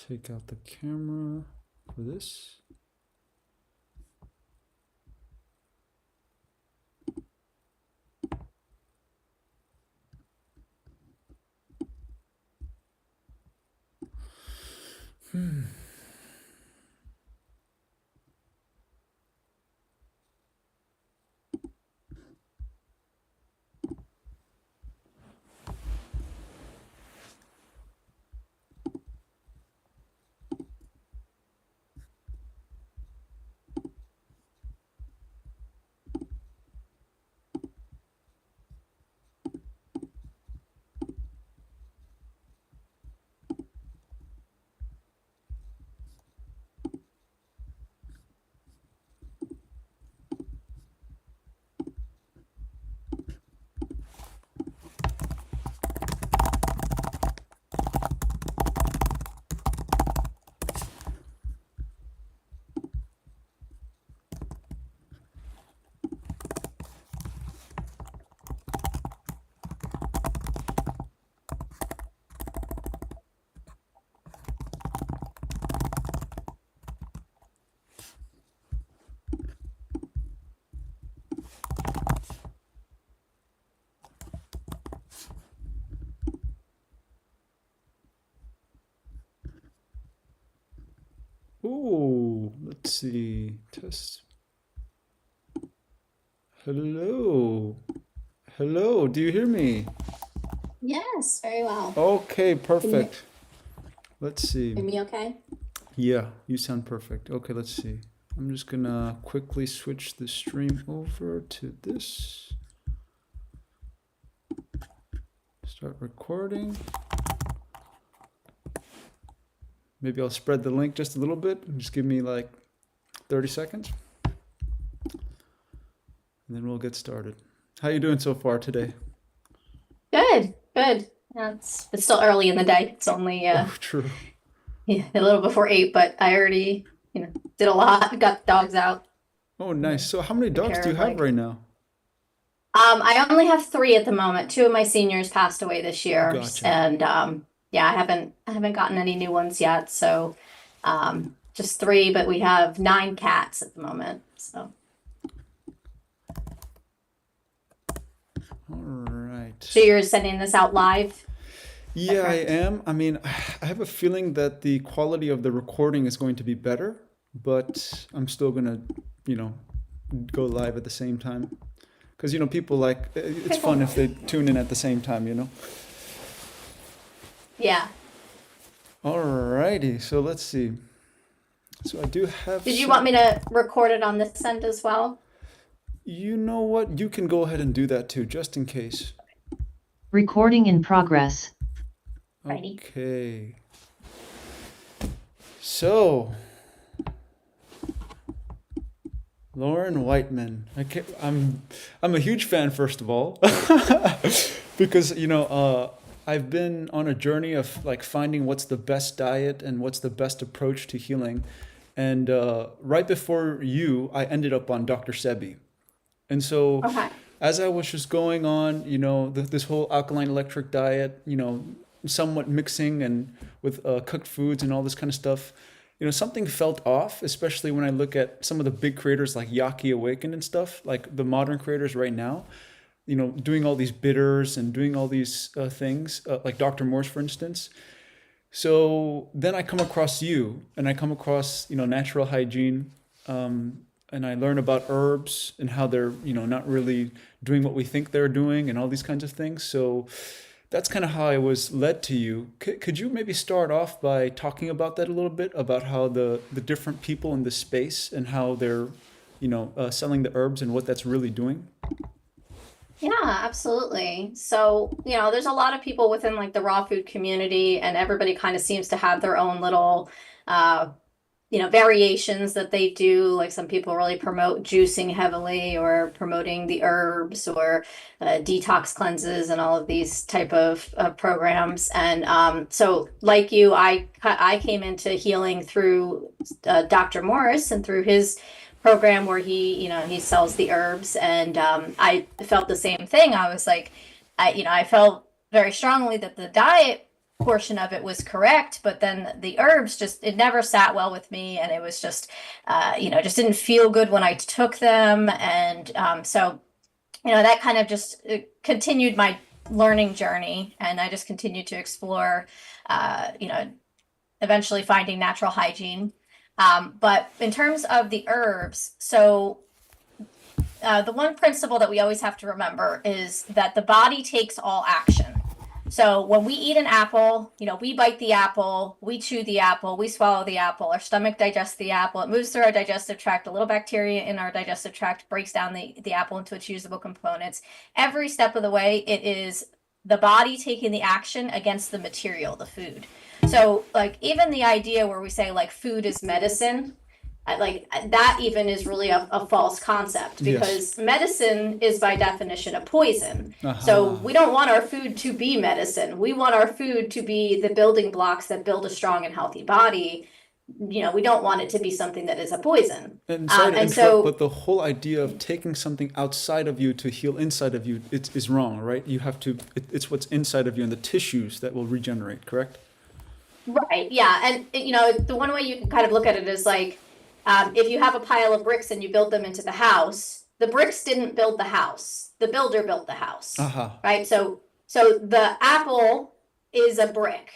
take out the camera for this. Oh, let's see. Test. Hello. Hello. Do you hear me? Yes, very well. Okay, Can you perfect. Let's see. hear me okay? Yeah, you sound perfect. Okay, let's see. I'm just gonna quickly switch the stream over to this. Start recording. Maybe I'll spread the link just a little bit. Just give me like 30 seconds, and then we'll get started. How you doing so far today? Good, good. Yeah, it's still early in the day. It's only Oh, true. yeah, a little before 8, but I already, did a lot. Got the dogs out. Oh, You nice. know, So how many took dogs care do you of have like right now? I only have 3 at the moment. 2 of my seniors passed away this year, Gotcha. and yeah, I haven't gotten any new ones yet. So just 3, but we have 9 cats at the moment. So All right. so you're sending this out live, is that Yeah, I correct? am. I mean, I have a feeling that the quality of the recording is going to be better, but I'm still gonna, you know, go live at the same time. Because, people like, it's Okay, fun cool. if they tune in at the same time. Yeah. Alrighty, so let's see. So I do have Did you want some. me to record it on this end as well? You know what? You can go ahead and do that too, just in case. Recording in progress. Righty. Okay. So, Lauren Whiteman. I'm a huge fan, first of all, because I've been on a journey of like finding what's the best diet and what's the best approach to healing. And right before you, I ended up on Dr. Sebi. And so, Okay. as I was just going on, this whole alkaline electric diet, somewhat mixing and with cooked foods and all this kind of stuff, something felt off, especially when I look at some of the big creators like Yaki Awakened and stuff, like the modern creators right now, doing all these bitters and doing all these things, like Dr. Morse, for instance. So then I come across you and I come across, natural hygiene. And I learn about herbs and how they're, not really doing what we think they're doing and all these kinds of things. So that's kind of how I was led to you. Could you maybe start off by talking about that a little bit, about how the different people in the space and how they're, selling the herbs and what that's really doing? Yeah, absolutely. So, there's a lot of people within like the raw food community, and everybody kind of seems to have their own little, uh, variations that they do. Like some people really promote juicing heavily, or promoting the herbs, or detox cleanses, and all of these type of programs. And so, like you, I came into healing through Dr. Morris and through his program where he sells the herbs, and I felt the same thing. I was like, I felt very strongly that the diet portion of it was correct, but then the herbs just, it never sat well with me. And it was just, just didn't feel good when I took them. And so, that kind of just continued my learning journey. And I just continued to explore, eventually finding natural hygiene. But in terms of the herbs, so the one principle that we always have to remember is that the body takes all action. So when we eat an apple, we bite the apple, we chew the apple, we swallow the apple, our stomach digests the apple, it moves through our digestive tract, a little bacteria in our digestive tract breaks down the apple into its usable components. Every step of the way, it is the body taking the action against the material, the food. So like even the idea where we say like food is medicine, like that even is really a false concept, because medicine is by definition a poison. So we don't want our food to be medicine. We want our food to be the building blocks that build a strong and healthy body. We don't want it to be something that is a poison. And sorry to interrupt, but the whole idea of taking something outside of you to heal inside of you is wrong, right? You have to, it's what's inside of you and the tissues that will regenerate, correct? Right, yeah. And the one way you can kind of look at it is like, if you have a pile of bricks and you build them into the house, the bricks didn't build the house. The builder built the house, right? So the apple is a brick,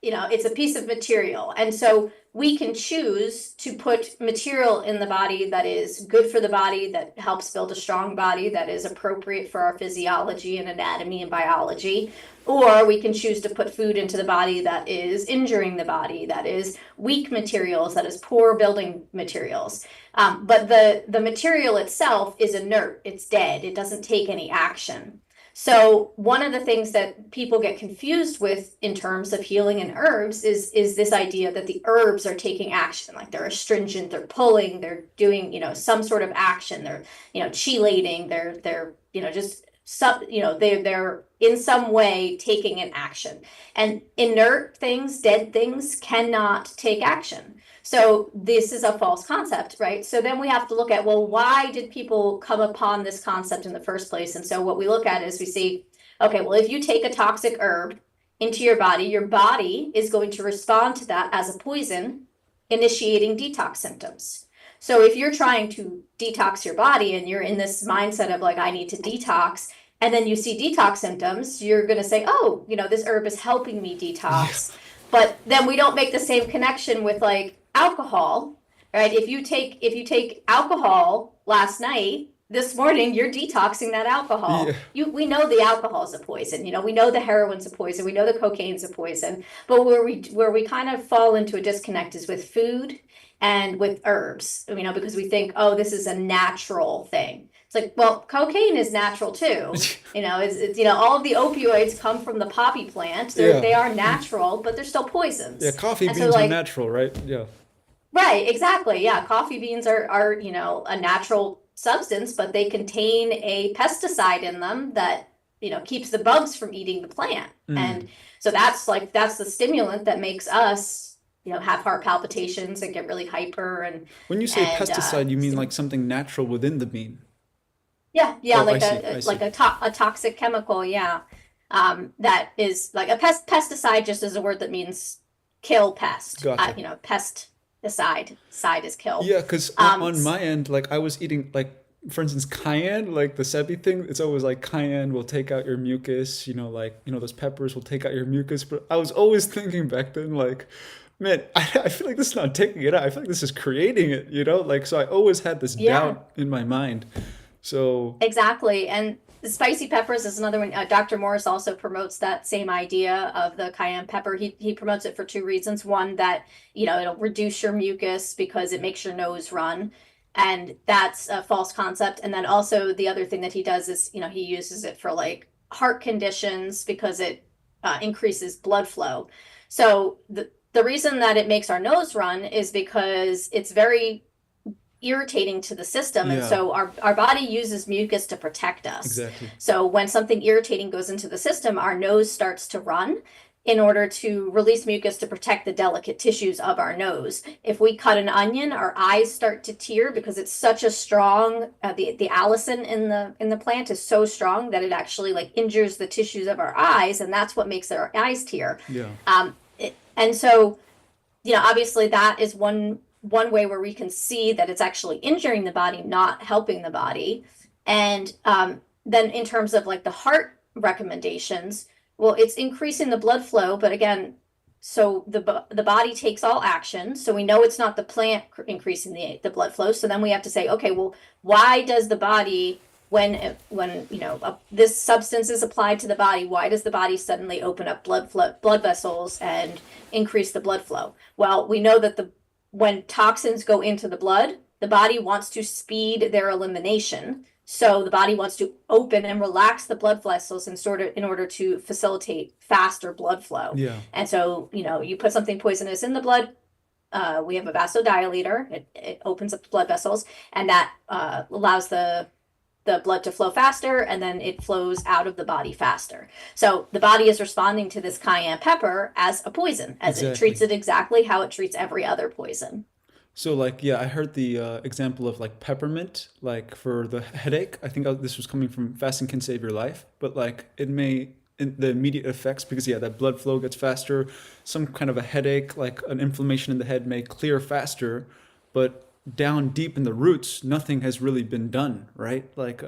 it's a piece of material. And so we can choose to put material in the body that is good for the body, that helps build a strong body, that is appropriate for our physiology and anatomy and biology. Or we can choose to put food into the body that is injuring the body, that is weak materials, that is poor building materials. But the material itself is inert, it's dead, it doesn't take any action. So one of the things that people get confused with in terms of healing and herbs is this idea that the herbs are taking action, like they're astringent, they're pulling, they're doing, some sort of action, they're, chelating, they're, just they're in some way taking an action. And inert things, dead things cannot take action. So this is a false concept, right? So then we have to look at, well, why did people come upon this concept in the first place? And so what we look at is we see, okay, well, if you take a toxic herb into your body is going to respond to that as a poison, initiating detox symptoms. So if you're trying to detox your body and you're in this mindset of like, I need to detox, and then you see detox symptoms, you're going to say, oh, this herb is helping me detox. Yeah. But then we don't make the same connection with like alcohol, right? If you take alcohol last night, this morning you're detoxing that alcohol. Yeah. We know the alcohol is a poison. We know the heroin's a poison. We know the cocaine's a poison. But where we kind of fall into a disconnect is with food and with herbs. Because we think, oh, this is a natural thing. It's like, well, cocaine is natural too. It's all of the opioids come from the poppy plant. They are natural, but they're still poisons. Yeah, coffee beans are natural, right? Yeah. Right, exactly. Yeah, coffee beans are a natural substance, but they contain a pesticide in them that keeps the bugs from eating the plant. And so that's the stimulant that makes us have heart palpitations and get really hyper. And when you say pesticide, you mean like something natural within the bean? Yeah, like a toxic chemical. Yeah, that is like a pesticide. Just as a word that means kill pest. Gotcha. Pesticide. Side is kill. Yeah, because on my end, like I was eating like, for instance, cayenne, like the Sebi thing. It's always like cayenne will take out your mucus. Those peppers will take out your mucus. But I was always thinking back then, like, man, I feel like this is not taking it out. I feel like this is creating it. So I always had this doubt in my mind. So exactly. And the spicy peppers is another one. Dr. Morris also promotes that same idea of the cayenne pepper. He promotes it for two reasons. One, that, it'll reduce your mucus because it makes your nose run. And that's a false concept. And then also the other thing that he does is, he uses it for like heart conditions because it increases blood flow. So the reason that it makes our nose run is because it's very irritating to the system. And so our body uses mucus to protect us. Exactly. So when something irritating goes into the system, our nose starts to run. in order to release mucus to protect the delicate tissues of our nose. If we cut an onion, our eyes start to tear because it's such a strong, the allicin in the plant is so strong that it actually like injures the tissues of our eyes, and that's what makes our eyes tear. Yeah. And so, obviously that is one way where we can see that it's actually injuring the body, not helping the body. And then in terms of like the heart recommendations, well, it's increasing the blood flow, but again, so the body takes all action. So we know it's not the plant increasing the blood flow. So then we have to say, okay, well, why does the body, when this substance is applied to the body, why does the body suddenly open up blood vessels and increase the blood flow? Well, we know that when toxins go into the blood, the body wants to speed their elimination. So the body wants to open and relax the blood vessels in order to facilitate faster blood flow. Yeah. And so, you put something poisonous in the blood, we have a vasodilator, it opens up the blood vessels, and that allows the blood to flow faster, and then it flows out of the body faster. So the body is responding to this cayenne pepper as a poison, as it treats it exactly how it treats every other poison. So like, yeah, I heard the example of like peppermint, like for the headache. I think this was coming from fasting can save your life, but like it may, the immediate effects, because yeah, that blood flow gets faster, some kind of a headache, like an inflammation in the head may clear faster, but down deep in the roots, nothing has really been done, right? Like,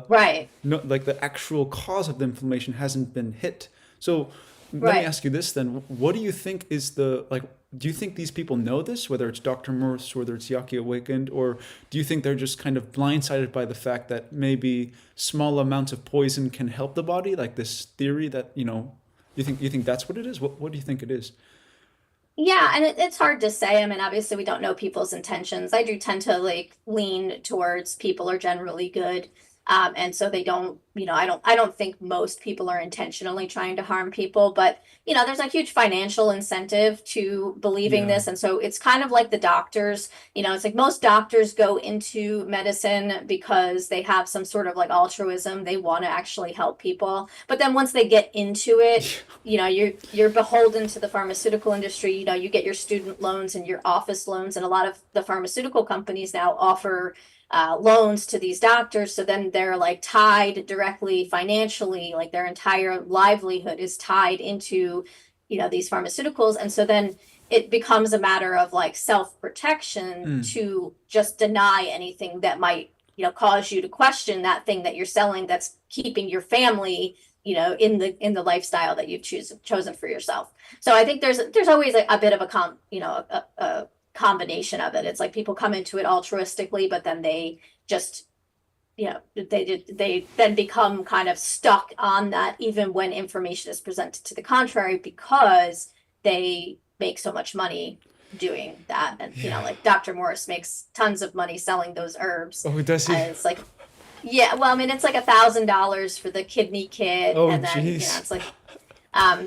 right. No, like the actual cause of the inflammation hasn't been hit. So let me ask you this then. What do you think is do you think these people know this, whether it's Dr. Morse, whether it's Yaki Awakened, or do you think they're just kind of blindsided by the fact that maybe small amounts of poison can help the body, like this theory that, you think that's what it is? What do you think it is? Yeah, and it's hard to say. I mean, obviously we don't know people's intentions. I do tend to like lean towards people are generally good. And so they don't, I don't think most people are intentionally trying to harm people, but there's a huge financial incentive to believing this. And so it's kind of like the doctors, it's like most doctors go into medicine because they have some sort of like altruism. They want to actually help people. But then once they get into it, you're beholden to the pharmaceutical industry. You get your student loans and your office loans, and a lot of the pharmaceutical companies now offer loans to these doctors. So then they're like tied directly financially, like their entire livelihood is tied into, these pharmaceuticals. And so then it becomes a matter of like self-protection to just deny anything that might, cause you to question that thing that you're selling that's keeping your family, in the lifestyle that you've chosen for yourself. So I think there's always a bit of a combination of it. It's like people come into it altruistically, but then they just, they then become kind of stuck on that, even when information is presented to the contrary, because they make so much money doing that. And, like Dr. Morris makes tons of money selling those herbs. Oh, does he? And it's like, yeah, well, I mean, it's like $1,000 for the kidney kit. Oh, and then, geez. it's like,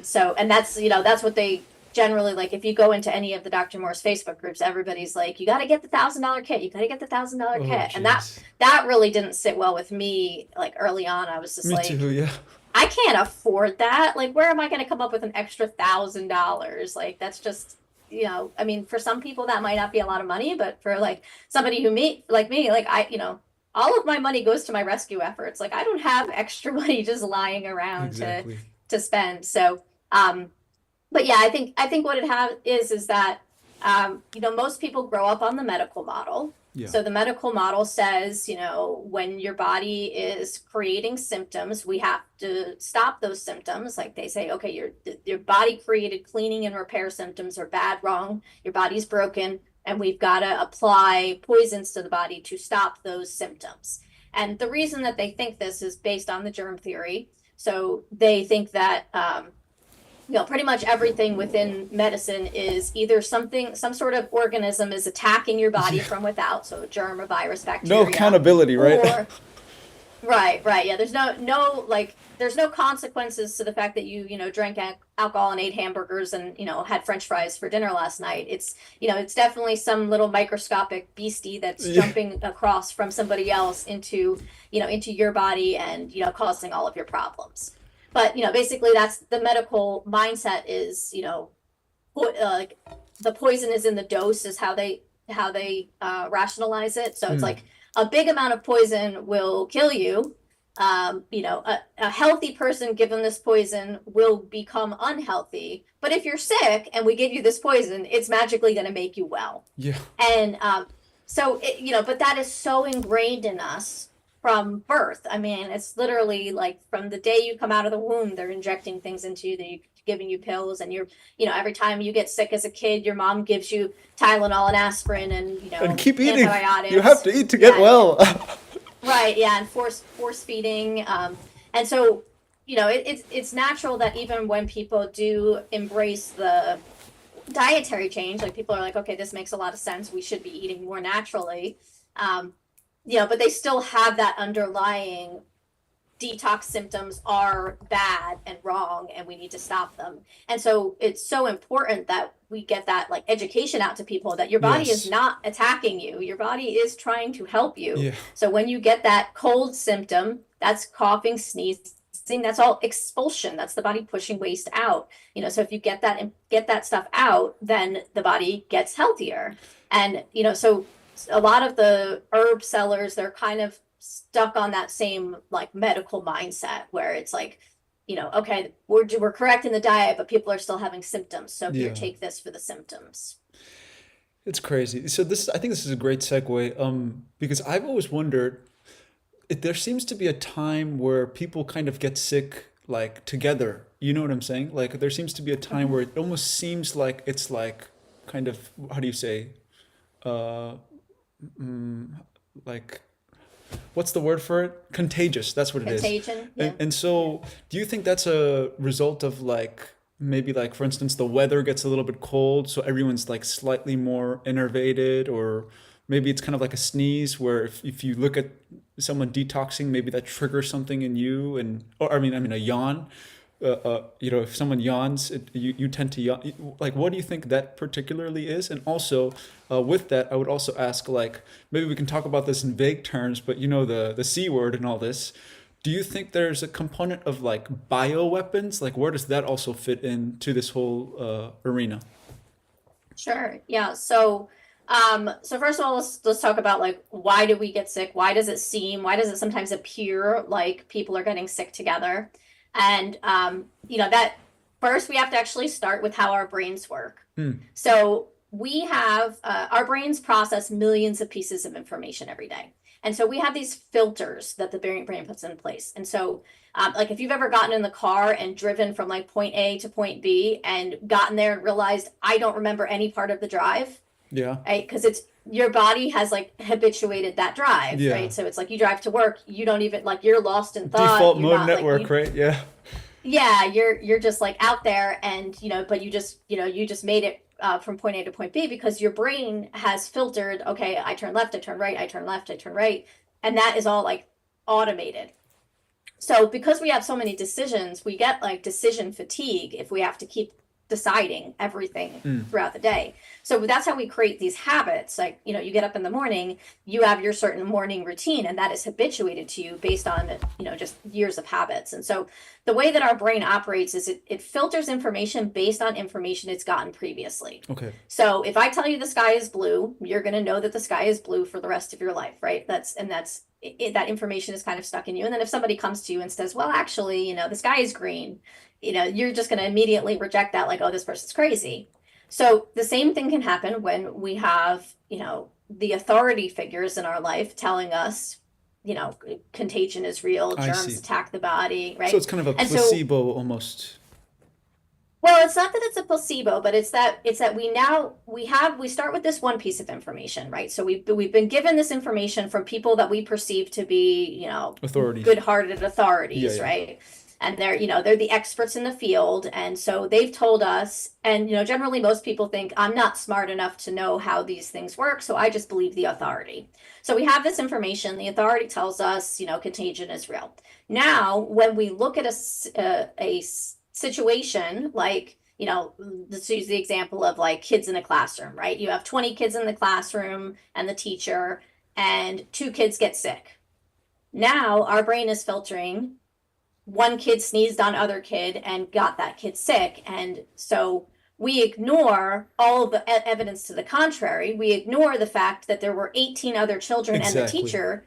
so, and that's, that's what they generally, like, if you go into any of the Dr. Morse Facebook groups, everybody's like, you got to get the $1,000 kit. You got to get the $1,000 kit. Geez. And that really didn't sit well with me. Like early on, I was just Me too, yeah. I can't afford that. Like, where am I going to come up with an extra $1,000? Like, that's just, I mean, for some people that might not be a lot of money, but for like somebody like me, like all of my money goes to my rescue efforts. Like, I don't have extra money just lying around to spend. So, but yeah, I think what it is that, most people grow up on the medical model. Yeah. So the medical model says, when your body is creating symptoms, we have to stop those symptoms. Like they say, okay, your body created cleaning and repair symptoms are bad, wrong. Your body's broken, and we've got to apply poisons to the body to stop those symptoms. And the reason that they think this is based on the germ theory. So they think that, pretty much everything within medicine is either some sort of organism is attacking your body from without. So a germ, a virus, bacteria. No accountability, right? Right. Yeah. There's there's no consequences to the fact that you drank alcohol and ate hamburgers and, had French fries for dinner last night. It's definitely some little microscopic beastie that's jumping across from somebody else into your body and, causing all of your problems. But, basically that's the medical mindset is, like the poison is in the dose is how they rationalize it. So it's Hmm. like a big amount of poison will kill you. A healthy person given this poison will become unhealthy. But if you're sick and we give you this poison, it's magically going to make you well. Yeah. And so but that is so ingrained in us from birth. I mean, it's literally like from the day you come out of the womb, they're injecting things into you, they're giving you pills, and every time you get sick as a kid, your mom gives you Tylenol and aspirin and And keep eating. You have antibiotics. to eat to get Yeah, well. right. Yeah, and force feeding. And so it's natural that even when people do embrace the dietary change, like people are like, okay, this makes a lot of sense, we should be eating more naturally. um but they still have that underlying detox symptoms are bad and wrong and we need to stop them. And so it's so important that we get that like education out to people that your body is Yes. not attacking you, your body is trying to help you. Yeah. So when you get that cold symptom, that's coughing, sneezing, that's all expulsion, that's the body pushing waste out. So if you get that and get that stuff out, then the body gets healthier. And so a lot of the herb sellers, they're kind of stuck on that same like medical mindset where it's like, okay, we're correct in the diet, but people are still having symptoms. So here, Yeah. take this for the symptoms. It's crazy. So I think this is a great segue, because I've always wondered, there seems to be a time where people kind of get sick like together. You know what I'm saying? Like there seems to be a time Mhm. where it almost seems like it's like kind of, how do you say, uh, mm, like, what's the word for it? Contagious. That's what it is. Contagion, And, yeah. and Yeah. so, do you think that's a result of like maybe like for instance the weather gets a little bit cold, so everyone's like slightly more innervated, or maybe it's kind of like a sneeze where if you look at someone detoxing, maybe that triggers something in you, and or I mean a yawn. If someone yawns, you tend to yawn. Like, what do you think that particularly is? And also, with that, I would also ask, like, maybe we can talk about this in vague terms, but the C word and all this. Do you think there's a component of like bioweapons? Like, where does that also fit into this whole arena? Sure. Yeah. So first of all, let's talk about like why do we get sick? Why does it sometimes appear like people are getting sick together? And that first we have to actually start with how our brains work. Hmm. So we have our brains process millions of pieces of information every day. And so we have these filters that the brain puts in place. And so like if you've ever gotten in the car and driven from like point A to point B and gotten there and realized I don't remember any part of the drive, Yeah. right? Because it's your body has like habituated that drive, Yeah. right? So it's like you drive to work, you don't even like you're lost in thought. Default You're mode not like network, right? Yeah. yeah, you're just like out there, and but you just made it from point A to point B because your brain has filtered. Okay, I turn left, I turn right, I turn left, I turn right, and that is all like automated. So because we have so many decisions, we get like decision fatigue if we have to keep deciding everything Mm. throughout the day. So that's how we create these habits. Like, you get up in the morning, you have your certain morning routine, and that is habituated to you based on, just years of habits. And so the way that our brain operates is it filters information based on information it's gotten previously. Okay. So if I tell you the sky is blue, you're going to know that the sky is blue for the rest of your life, right? That information is kind of stuck in you. And then if somebody comes to you and says, well, actually, the sky is green, you're just going to immediately reject that, like, oh, this person's crazy. So the same thing can happen when we have, the authority figures in our life telling us, contagion is real, I germs see. attack the body, So right? it's kind of a And so placebo almost. well, it's not that it's a placebo, but it's that we start with this one piece of information, right? So we've been given this information from people that we perceive to be, Authorities. good-hearted Yeah, authorities, yeah. right? And they're the experts in the field, and so they've told us, and generally most people think I'm not smart enough to know how these things work, so I just believe the authority. So we have this information, the authority tells us, contagion is real. Now, when we look at a situation like, let's use the example of like kids in a classroom, right? You have 20 kids in the classroom and the teacher, and two kids get sick. Now our brain is filtering one kid sneezed on other kid and got that kid sick. And so we ignore all of the evidence to the contrary. We ignore the fact that there were 18 other children and the Exactly. teacher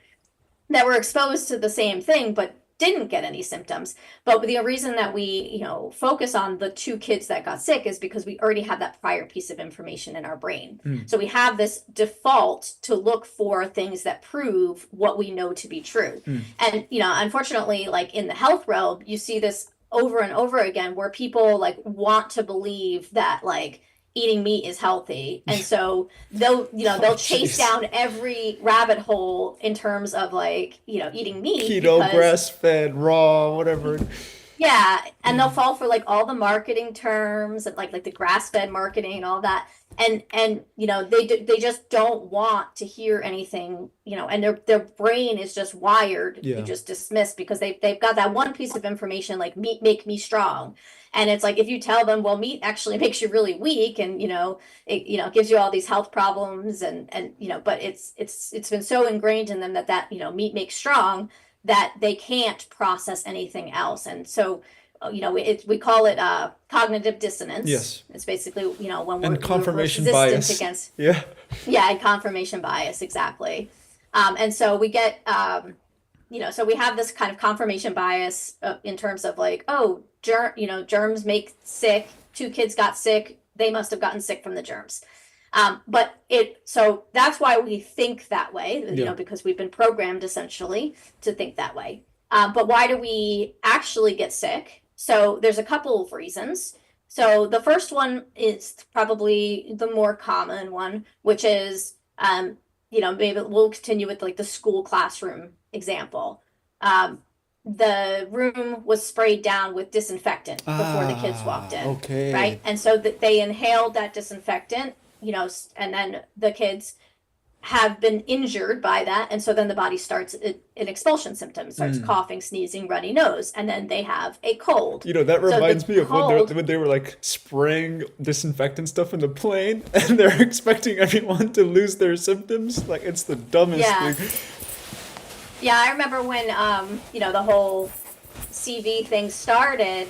that were exposed to the same thing, but didn't get any symptoms. But the reason that we, focus on the 2 kids that got sick is because we already have that prior piece of information in our brain. So we have this default to look for things that prove what we know to be true. And, unfortunately, like in the health realm, you see this over and over again where people like want to believe that like eating meat is healthy, and so they'll chase down every rabbit hole in terms of like eating meat, Keto, grass fed, raw, whatever. Yeah, and they'll fall for like all the marketing terms and like the grass fed marketing and all that, and they just don't want to hear anything, and their brain is just wired Yeah. to just dismiss because they've got that one piece of information like meat make me strong. And it's like if you tell them, well, meat actually makes you really weak, and it gives you all these health problems, and but it's been so ingrained in them that meat makes strong that they can't process anything else. And so we call it cognitive dissonance. Yes. It's basically when And confirmation we're resistant bias. against Yeah. and confirmation bias, exactly. And so we get so we have this kind of confirmation bias in terms of like, oh, germs make sick. 2 kids got sick. They must have gotten sick from the germs. So that's why we think that way, Yeah. because we've been programmed essentially to think that way. But why do we actually get sick? So there's a couple of reasons. So the first one is probably the more common one, which is, maybe we'll continue with like the school classroom example. The room was sprayed down with disinfectant before the kids walked in. Okay. Right. And so they inhaled that disinfectant, and then the kids have been injured by that. And so then the body starts an expulsion symptom, starts coughing, sneezing, runny nose, and then they have a cold. That reminds me of cold- when they were like spraying disinfectant stuff in the plane and they're expecting everyone to lose their symptoms. Like it's the dumbest Yeah. thing. Yeah, I remember when the whole CV thing started.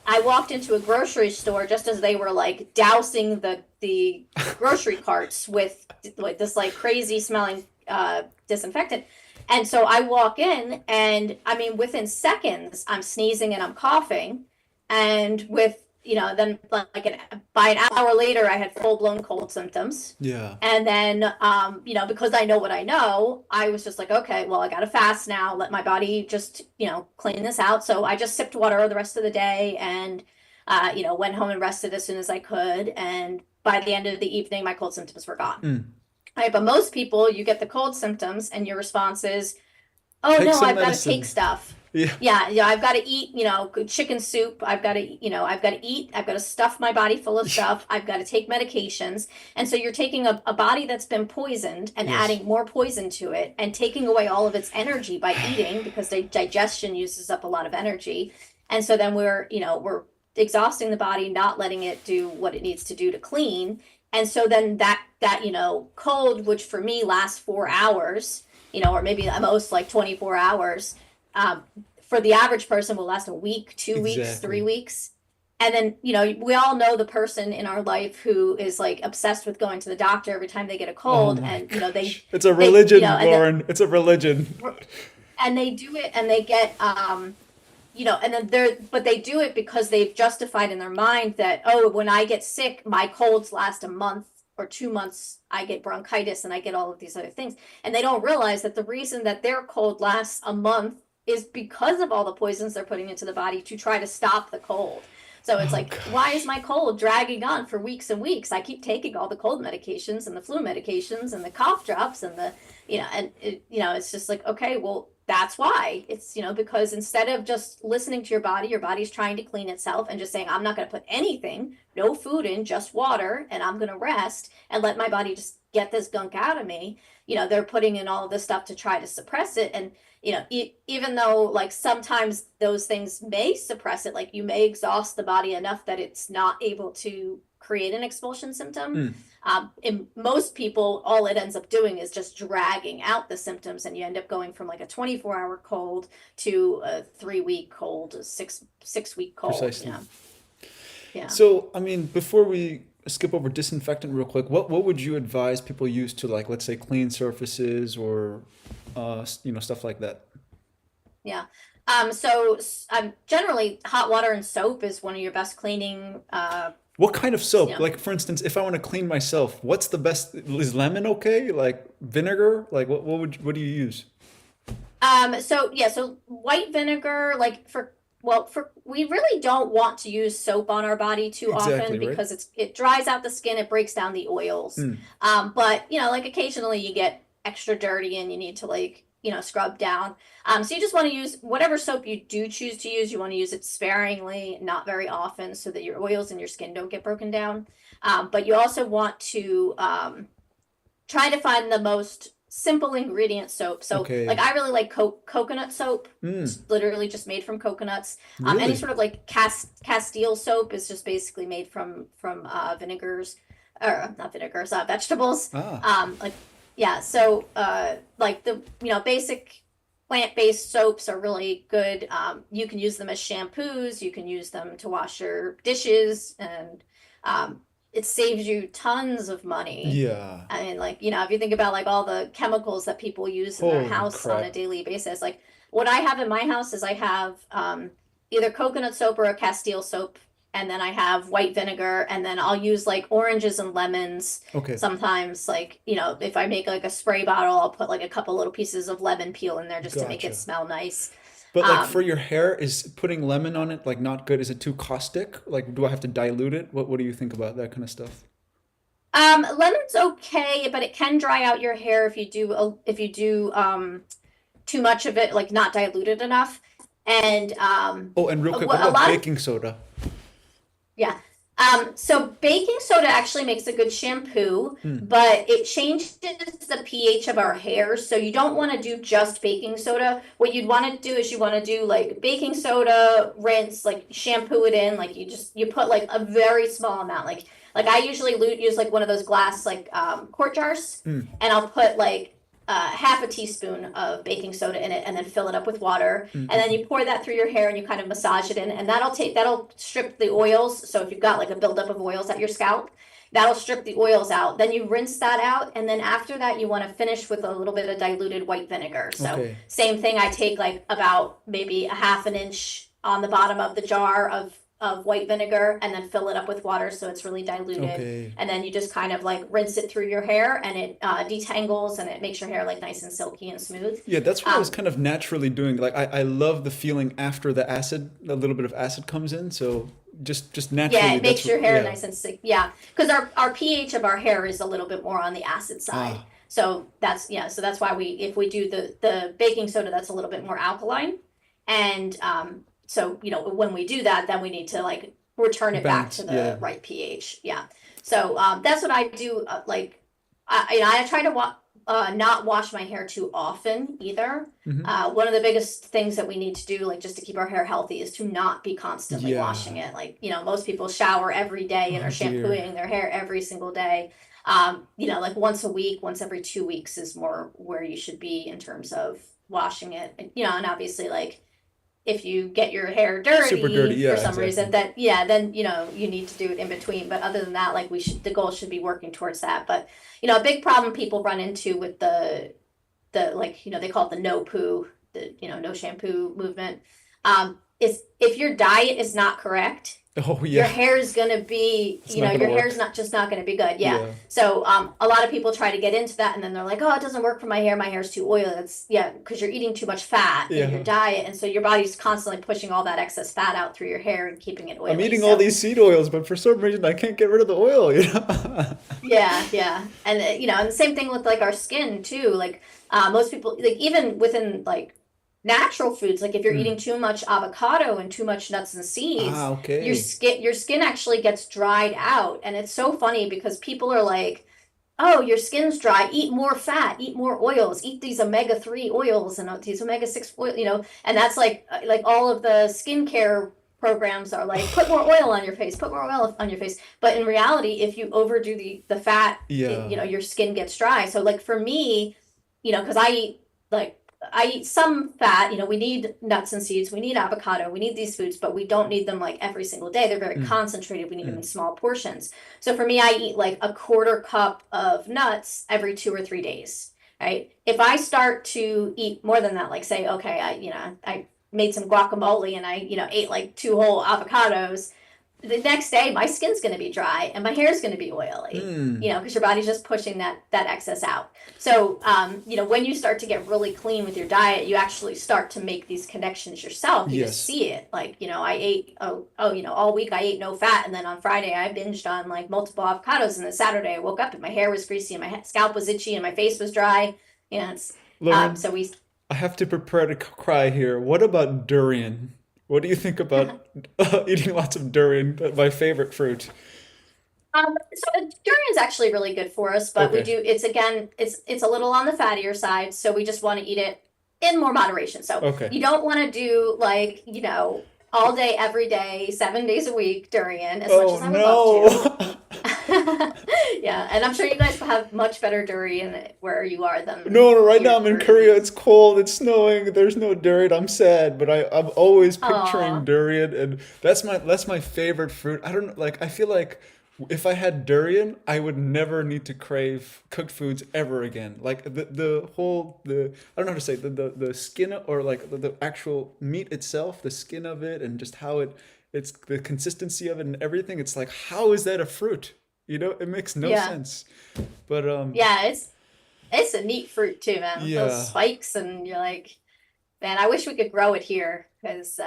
I walked into a grocery store just as they were like dousing the grocery carts with like this like crazy smelling disinfectant. And so I walk in, and I mean within seconds I'm sneezing and I'm coughing, and then by an hour later I had full-blown cold symptoms. Yeah. And then because I know what I know, I was just like, okay, well, I gotta fast now, let my body just clean this out. So I just sipped water the rest of the day, and went home and rested as soon as I could, and by the end of the evening my cold symptoms were gone. Right, but most people, you get the cold symptoms and your response is, oh Take no, some I've got to medicine. take stuff. Yeah. Yeah, I've got to eat, good chicken soup. I've got to eat. I've got to stuff my body full of stuff. I've got to take medications. And so you're taking a body that's been poisoned and Yes. adding more poison to it and taking away all of its energy by eating, because the digestion uses up a lot of energy. And so then we're exhausting the body, not letting it do what it needs to do to clean. And so then that cold, which for me lasts 4 hours, or maybe at most like 24 hours, for the average person will last a week, 2 weeks, Exactly. 3 weeks. And then, we all know the person in our life who is like obsessed with going to the doctor every time they get a cold. Oh my And, gosh. It's a religion, and Lauren. It's a religion. and they do it and they get, and then but they do it because they've justified in their mind that, oh, when I get sick, my colds last a month or 2 months, I get bronchitis and I get all of these other things. And they don't realize that the reason that their cold lasts a month is because of all the poisons they're putting into the body to try to stop the cold. So it's like, why is my cold dragging on for weeks and weeks? I keep taking all the cold medications and the flu medications and the cough drops and it's just like, okay, well, that's why. It's, because instead of just listening to your body's trying to clean itself and just saying, I'm not going to put anything, no food in, just water, and I'm going to rest and let my body just get this gunk out of me. They're putting in all of this stuff to try to suppress it. And even though like sometimes those things may suppress it, like you may exhaust the body enough that it's not able to create an expulsion symptom. Mm. In most people, all it ends up doing is just dragging out the symptoms, and you end up going from like a 24-hour cold to a 3-week cold, a six-week cold. Precisely. Yeah. Yeah. So, I mean, before we skip over disinfectant real quick, what would you advise people use to, like, let's say, clean surfaces or, stuff like that? Yeah. So generally hot water and soap is one of your best cleaning. What kind of soap? Yeah. Like, for instance, if I want to clean myself, what's the best? Is lemon okay? Like vinegar? Like, what do you use? So white vinegar, like we really don't want to use soap on our body too Exactly, often right? because it dries out the skin, it breaks down the oils. Mm. But like occasionally you get extra dirty and you need to like, scrub down. So you just want to use whatever soap you do choose to use. You want to use it sparingly, not very often, so that your oils in your skin don't get broken down. But you also want to try to find the most simple ingredient soap. So Okay. like I really like coconut soap. Mm. It's literally just made from coconuts. Any Really? sort of like Castile soap is just basically made from vinegars, or not vinegars, vegetables. Ah, Like yeah, so like the basic plant-based soaps are really good. You can use them as shampoos, you can use them to wash your dishes, and it saves you tons of money. yeah. I mean, like, if you think about like all the chemicals that people use in their Holy house on a crap. daily basis, like what I have in my house is I have either coconut soap or a Castile soap, and then I have white vinegar, and then I'll use like oranges and lemons. Okay. Sometimes, like, if I make like a spray bottle, I'll put like a couple little pieces of lemon peel in there just to make it Gotcha. smell nice. But like for Um, your hair, is putting lemon on it like not good? Is it too caustic? Like, do I have to dilute it? What do you think about that kind of stuff? Lemon's okay, but it can dry out your hair if you do too much of it, like not diluted enough. And Oh, and real quick, what a about lot of baking soda? yeah. So baking soda actually makes a good shampoo, Hmm. but it changes the pH of our hair. So you don't want to do just baking soda. What you'd want to do is you want to do like baking soda, rinse, like shampoo it in, like you put like a very small amount. Like I usually use like one of those glass like quart jars, Hmm. and I'll put like half a teaspoon of baking soda in it, and then fill it up with water, Hmm. and then you pour that through your hair and you kind of massage it in, and that'll strip the oils. So if you've got like a buildup of oils at your scalp, that'll strip the oils out. Then you rinse that out, and then after that you want to finish with a little bit of diluted white vinegar. So Okay. same thing, I take like about maybe a half an inch on the bottom of the jar of white vinegar, and then fill it up with water so it's really diluted. Okay. And then you just kind of like rinse it through your hair, and it detangles, and it makes your hair like nice and silky and smooth. Yeah, that's what I was Um, kind of naturally doing. Like I love the feeling after the acid, a little bit of acid comes in. So just yeah, naturally, it that's makes your what, hair yeah. nice and sick. Yeah, because our pH of our hair is a little bit more on the acid side. Ah, So that's why if we do the baking soda, that's a little bit more alkaline. And so when we do that, then we need to like return it back to balance. the Yeah. right pH. Yeah. So that's what I do. Like I try to not wash my hair too often either. Hmm. One of the biggest things that we need to do, like just to keep our hair healthy, is to not be constantly washing Yeah. it. Like, most people shower every day and Oh are dear. shampooing their hair every single day. Like once a week, once every 2 weeks is more where you should be in terms of washing it. And obviously like if you get your hair Super dirty. dirty for Yeah, some reason, exactly. then you need to do it in between. But other than that, like the goal should be working towards that. But a big problem people run into with the like they call it the no poo, the no shampoo movement, is if your diet is not correct, Oh your yeah. hair is going to be, It's not your gonna hair's work. not going to be good. Yeah. Yeah. So a lot of people try to get into that, and then they're like, oh, it doesn't work for my hair. My hair's too oily. That's because you're eating too much fat in your Yeah. diet, and so your body's constantly pushing all that excess fat out through your hair and keeping it I'm oily. eating all So these seed oils, but for some reason I can't get rid of the oil. yeah, and and the same thing with like our skin too. Like most people, like even within like natural foods, like if you're Hmm. eating too much avocado and too much nuts and seeds, Ah, your okay. skin actually gets dried out. And it's so funny because people are like, oh, your skin's dry, eat more fat, eat more oils, eat these omega-3 oils and these omega-6 oil, and that's like all of the skincare programs are like, put more oil on your face, put more oil on your face. But in reality, if you overdo the fat, Yeah. your skin gets dry. So like for me, because like I eat some fat, we need nuts and seeds, we need avocado, we need these foods, but we don't need them like every single day. They're very Mm, concentrated. We need them in mm. small portions. So for me, I eat like a quarter cup of nuts every 2 or 3 days, right? If I start to eat more than that, like say, okay, I made some guacamole and I, ate like 2 whole avocados, the next day my skin's going to be dry and my hair is going to be oily, Mm. because your body's just pushing that excess out. So, when you start to get really clean with your diet, you actually start to make these connections yourself. You just Yes. see it. Like, I ate, all week I ate no fat. And then on Friday I binged on like multiple avocados. And then Saturday I woke up and my hair was greasy and my scalp was itchy and my face was dry. It's, Lauren, so we, I have to prepare to cry here. What about durian? What do you think about eating lots of durian? My favorite fruit. So durian's actually really good for us, but we Okay. do, it's again, it's a little on the fattier side. So we just want to eat it in more moderation. So Okay. you don't want to do like, all day, every day, 7 days a week durian as much Oh as I would love to. no. Yeah, and I'm sure you guys have much better durian where you are than No, no, right now here I'm in where it Korea. is. It's cold, it's snowing, there's no durian. I'm sad, but I'm always picturing Oh, durian, and that's my favorite fruit. I don't know, like I feel like if I had durian, I would never need to crave cooked foods ever again. Like the whole the I don't know how to say it, the skin or like the actual meat itself, the skin of it, and just how it's the consistency of it and everything. It's like how is that a fruit? It makes no yeah. sense. But Yeah, it's a neat fruit too, man. Those yeah. spikes and you're like, man, I wish we could grow it here because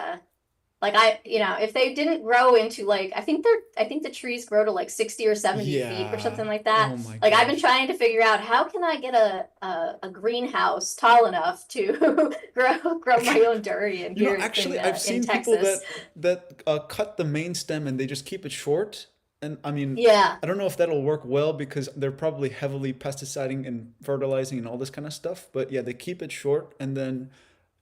like if they didn't grow into like I think the trees grow to like 60 or 70 feet or Yeah. something like that. Oh my Like I've been gosh. trying to figure out how can I get a greenhouse tall enough to grow my own durian here Actually, in I've in seen people Texas. that cut the main stem and they just keep it short. And I mean, Yeah. I don't know if that'll work well because they're probably heavily pesticiding and fertilizing and all this kind of stuff. But yeah, they keep it short, and then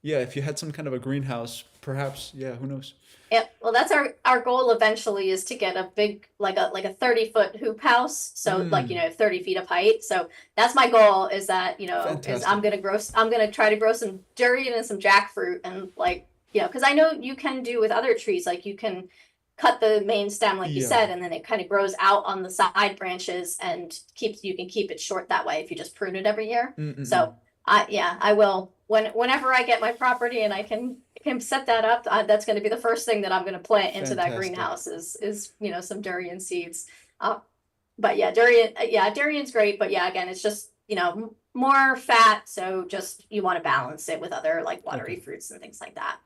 yeah, if you had some kind of a greenhouse, perhaps, yeah, who knows? Yep. Well, that's our goal eventually is to get a big like a 30-foot hoop house. So like, Mm, 30 feet of height. So that's my goal is that, is fantastic. I'm gonna try to grow some durian and some jackfruit and like, because I know you can do with other trees, like you can cut the main stem, like you Yeah. said, and then it kind of grows out on the side branches and you can keep it short that way if you just prune it every year. Mm-mm-mm. So I will whenever I get my property and I can set that up. That's going to be the first thing that I'm going to plant into that Fantastic. greenhouse is some durian seeds. Uh, but yeah, durian's great. But yeah, again, it's just more fat, so just you want to balance it with other like Okay. watery fruits and things like that.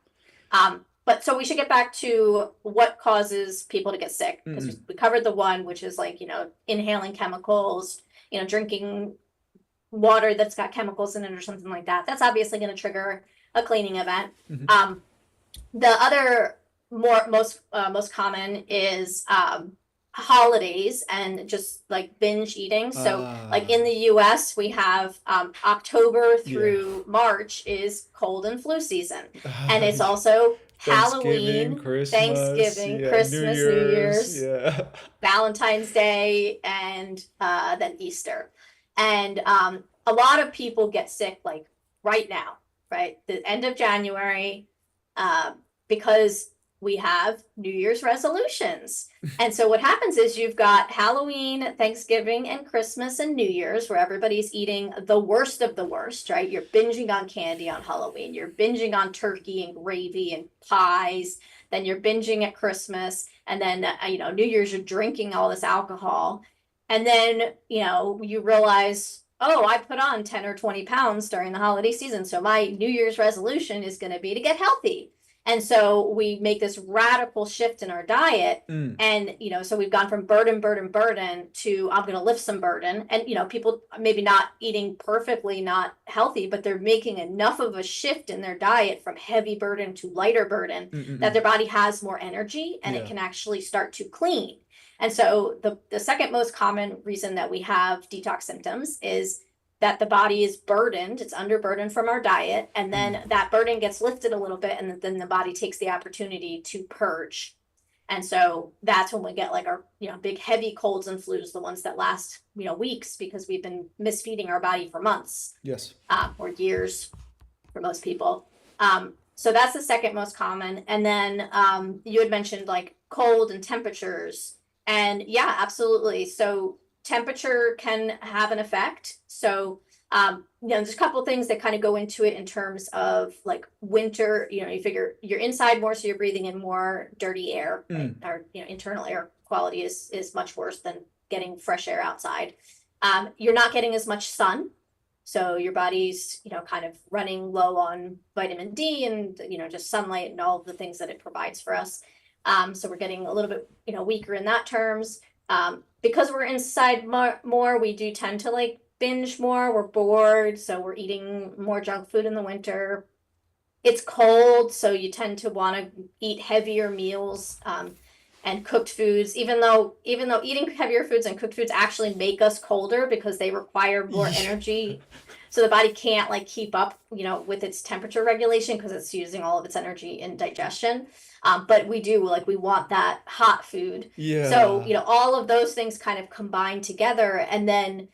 But so we should get back to what causes people to get sick because Mm-mm. we covered the one, which is like inhaling chemicals, drinking water that's got chemicals in it or something like that. That's obviously going to trigger a cleaning event. Mm-hmm. Um, the other most common is holidays and just like binge eating. So like in Ah, the US, we have October yeah. through March is cold and flu season. And it's Yeah. also Thanksgiving, Halloween, Christmas, Thanksgiving, yeah, New Christmas, New Year's, Year's, yeah. Valentine's Day, and then Easter. And a lot of people get sick like right now, right? The end of January, because we have New Year's resolutions. And so what happens is you've got Halloween, Thanksgiving, and Christmas and New Year's where everybody's eating the worst of the worst, right? You're binging on candy on Halloween, you're binging on turkey and gravy and pies, then you're binging at Christmas, and then New Year's you're drinking all this alcohol. And then, you realize, oh, I put on 10 or 20 pounds during the holiday season. So my New Year's resolution is going to be to get healthy. And so we make this radical shift in our diet. Mm, And, so we've gone from burden to I'm going to lift some burden. And, people maybe not eating perfectly, not healthy, but they're making enough of a shift in their diet from heavy burden to lighter burden mm, mm, that mm. their body has more energy and it Yeah. can actually start to clean. And so the second most common reason that we have detox symptoms is that the body is burdened, it's underburdened from our diet, and then that burden gets lifted a little bit, and then the body takes the opportunity to purge. And so that's when we get like our, big heavy colds and flus, the ones that last, weeks, because we've been misfeeding our body for months. Yes. Or years for most people. So that's the second most common. And then you had mentioned like cold and temperatures. And yeah, absolutely. So temperature can have an effect. So, there's a couple of things that kind of go into it in terms of like winter, you figure you're inside more, so you're breathing in more dirty air, right? Or, internal air quality is much worse than getting fresh air outside. You're not getting as much sun. So your body's, kind of running low on vitamin D and, just sunlight and all of the things that it provides for us. So we're getting a little bit, weaker in that terms. Because we're inside more, we do tend to like binge more. We're bored, so we're eating more junk food in the winter. It's cold, so you tend to want to eat heavier meals and cooked foods, even though eating heavier foods and cooked foods actually make us colder because they require more energy. So the body can't like keep up, with its temperature regulation because it's using all of its energy in digestion. But we want that hot food. Yeah. So, all of those things kind of combine together, and then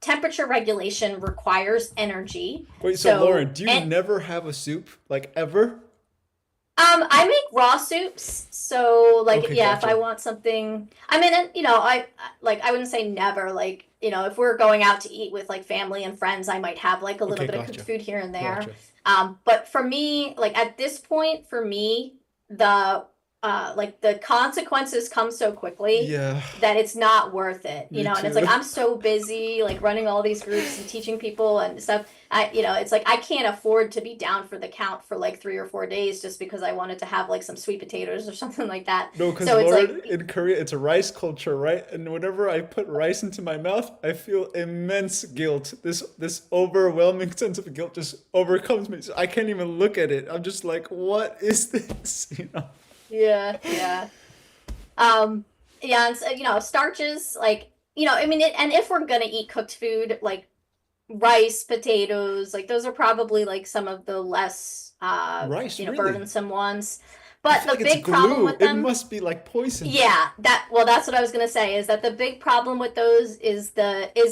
temperature regulation requires energy. Wait, so Lauren, do you never have a soup, like ever? I make raw soups, so like, Okay, yeah, gotcha. if I want something, I mean, and, I wouldn't say never, like, if we're going out to eat with like family and friends, I might have like a little Okay, bit of gotcha. cooked food here and there. Gotcha. But for me, like at this point, for me, the consequences come so quickly Yeah. that it's not worth it, Me and it's too. like I'm so busy like running all these groups and teaching people and stuff. It's like I can't afford to be down for the count for like 3 or 4 days just because I wanted to have like some sweet potatoes or something like that. No, because So it's Lauren, like, in Korea, it's a rice culture, right? And whenever I put rice into my mouth, I feel immense guilt. This overwhelming sense of guilt just overcomes me. So I can't even look at it. I'm just like, what is this? yeah. Yeah, and so, starches, like, I mean, and if we're gonna eat cooked food, like rice, potatoes, like those are probably like some of the less, Rice, really? burdensome ones. I But feel the like it's big problem glue. with It them, must be like poison. yeah, that's what I was gonna say, is that the big problem with those is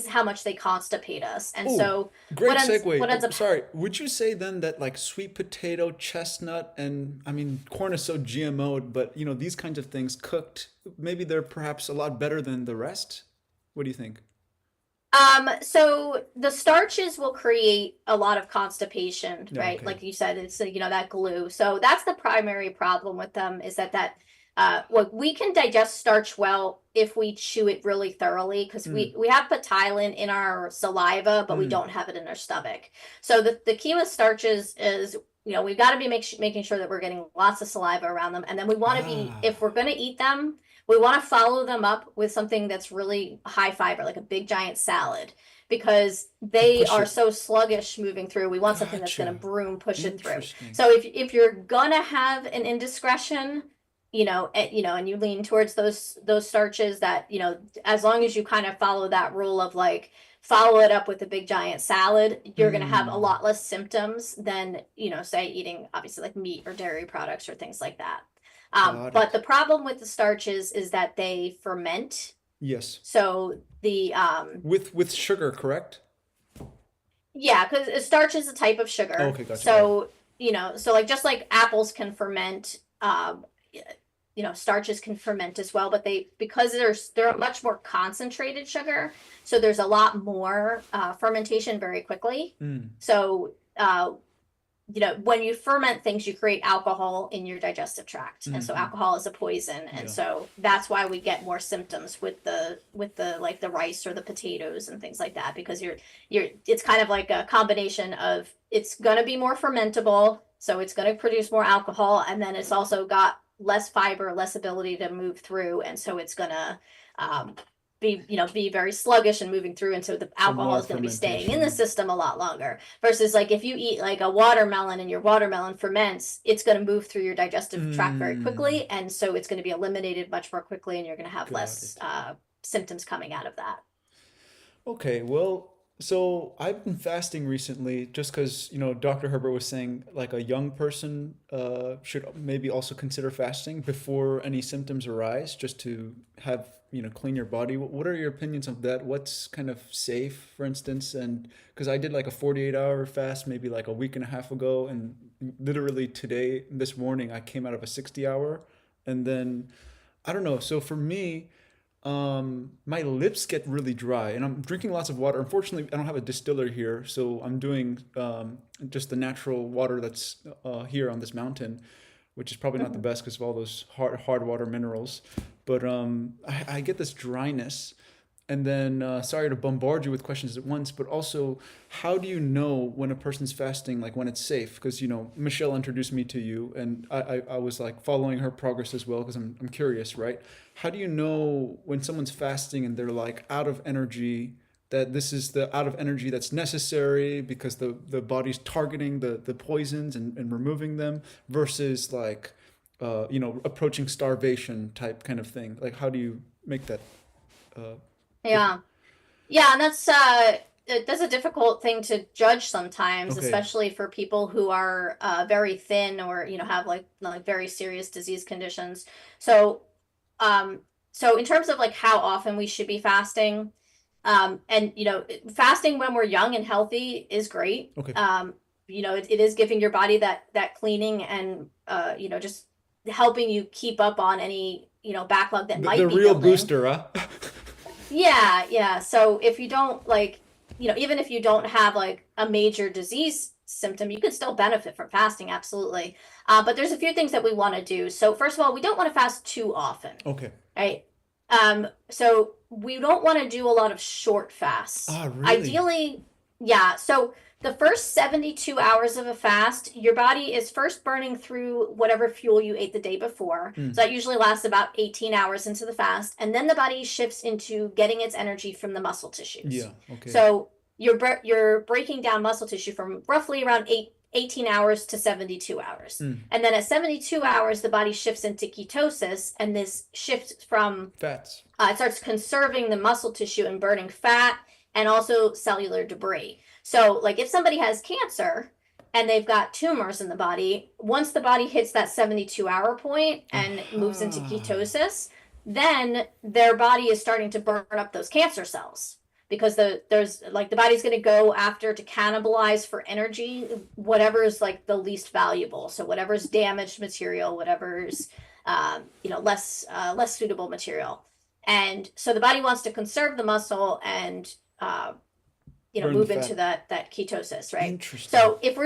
how much they constipate us. And Oh, so great what segue. ends Oh, up sorry. Would you say then that like sweet potato, chestnut, and I mean, corn is so GMO'd, but these kinds of things cooked, maybe they're perhaps a lot better than the rest? What do you think? So the starches will create a lot of constipation, Yeah, right? okay. Like you said, it's that glue. So that's the primary problem with them, is well, we can digest starch well if we chew it really thoroughly, because we have ptyalin in our saliva, but we don't have it in our stomach. So the key with starches is, we've got to be making sure that we're getting lots of saliva around them, and then we want to be, if we're going to eat them, we want to follow them up with something that's really high fiber, like a big giant salad, because they Push are it. so sluggish moving through. We want something that's going to Gotcha. push it through. Interesting. So if you're gonna have an indiscretion, and you lean towards those starches, that, as long as you kind of follow that rule of like follow it up with a big giant salad, you're going to have a lot less symptoms than, say eating obviously like meat or dairy products or things like that. Got But it. the problem with the starches is that they ferment. Yes. So the With sugar, correct? yeah, because starch is a type of sugar. Okay, gotcha. So so like just like apples can ferment, starches can ferment as well, but because they're a much more concentrated sugar, so there's a lot more fermentation very quickly. So when you ferment things, you create alcohol in your digestive tract, and so alcohol is a poison, and so that's why we get more symptoms with the like the rice or the potatoes and things like that, because it's kind of like a combination of, it's going to be more fermentable, so it's going to produce more alcohol, and then it's also got less fiber, less ability to move through, and so it's going to be very sluggish and moving through, and so the alcohol more is going to be staying in the fermentation. system a lot longer. Versus like if you eat like a watermelon and your watermelon ferments, it's going to move through your digestive tract very quickly, and so it's going to be eliminated much more quickly, and you're going to have Got less it. symptoms coming out of that. Okay, well, so I've been fasting recently just because, Dr. Herbert was saying like a young person should maybe also consider fasting before any symptoms arise, just to have, clean your body. What are your opinions of that? What's kind of safe, for instance? And because I did like a 48-hour fast maybe like a week and a half ago, and literally today, this morning, I came out of a 60-hour, and then I don't know. So for me, my lips get really dry, and I'm drinking lots of water. Unfortunately, I don't have a distiller here, so I'm doing just the natural water that's here on this mountain, which is probably not the Mhm. best because of all those hard water minerals. But I get this dryness, and then sorry to bombard you with questions at once, but also, how do you know when a person's fasting, like when it's safe? Because Michelle introduced me to you, and I was like following her progress as well because I'm curious, right? How do you know when someone's fasting and they're like out of energy, that this is the out of energy that's necessary because the body's targeting the poisons and removing them, versus like approaching starvation type kind of thing? Like, how do you make that uh, different? Yeah. Yeah, and that's a difficult thing to judge sometimes, Okay. especially for people who are very thin or have like very serious disease conditions. So, um, so in terms of like how often we should be fasting, and fasting when we're young and healthy is great. Okay. It is giving your body that cleaning and just helping you keep up on any backlog that The might be real building. booster, huh? Yeah, yeah. So if you don't like, even if you don't have like a major disease symptom, you can still benefit from fasting, absolutely. But there's a few things that we want to do. So first of all, we don't want to fast too often, Okay. right? So we don't want to do a lot of short fasts. Ah, really? Ideally, yeah. So the first 72 hours of a fast, your body is first burning through whatever fuel you ate the day before. So Mm. that usually lasts about 18 hours into the fast. And then the body shifts into getting its energy from the muscle tissues. Yeah. Okay. So you're breaking down muscle tissue from roughly around 18 hours to 72 hours. Mm. And then at 72 hours, the body shifts into ketosis, and this shifts from Fats. it starts conserving the muscle tissue and burning fat and also cellular debris. So, like if somebody has cancer and they've got tumors in the body, once the body hits that 72-hour point and moves into Aha. ketosis, then their body is starting to burn up those cancer cells because there's like the body's going to go after to cannibalize for energy whatever is like the least valuable. So whatever's damaged material, whatever's less suitable material. And so the body wants to conserve the muscle and Burn the move into fat. that ketosis, right? Interesting. So if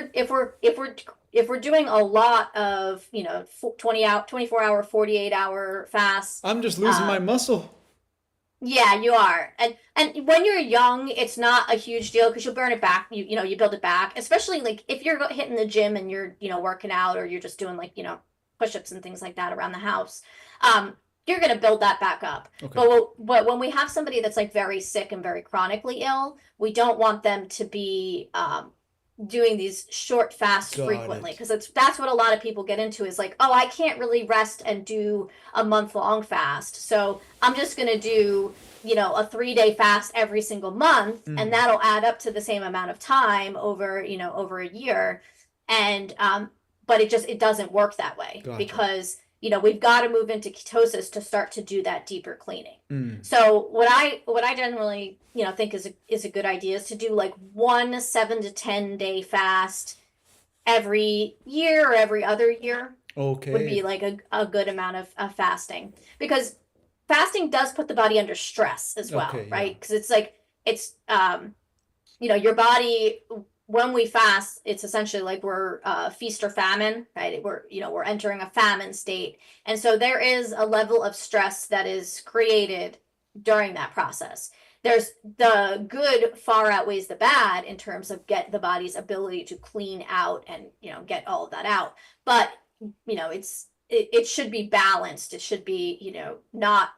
we're doing a lot of 20 out 24-hour 48-hour fasts, I'm just losing my um, muscle. yeah, you are. And when you're young, it's not a huge deal because you'll burn it back. You build it back, especially like if you're hitting the gym and you're working out, or you're just doing like push-ups and things like that around the house. You're going to build that back up. Okay. But when we have somebody that's like very sick and very chronically ill, we don't want them to be doing these short fasts Got frequently, it. because that's what a lot of people get into, is like, oh, I can't really rest and do a month-long fast, so I'm just going to do a 3-day fast every single month, and Mm. that'll add up to the same amount of time over a year. And but it doesn't work that way, Gotcha. because we've got to move into ketosis to start to do that deeper cleaning. Mm. So what I generally think is a good idea is to do like one 7 to 10 day fast every year or every other year would be Okay. like a good amount of fasting, because fasting does put the body under stress as well, Okay. Yeah. right? Because it's like it's your body, when we fast, it's essentially like we're feast or famine, right? We're entering a famine state, and so there is a level of stress that is created during that process. There's the good far outweighs the bad in terms of get the body's ability to clean out and get all of that out, but it should be balanced. It should be not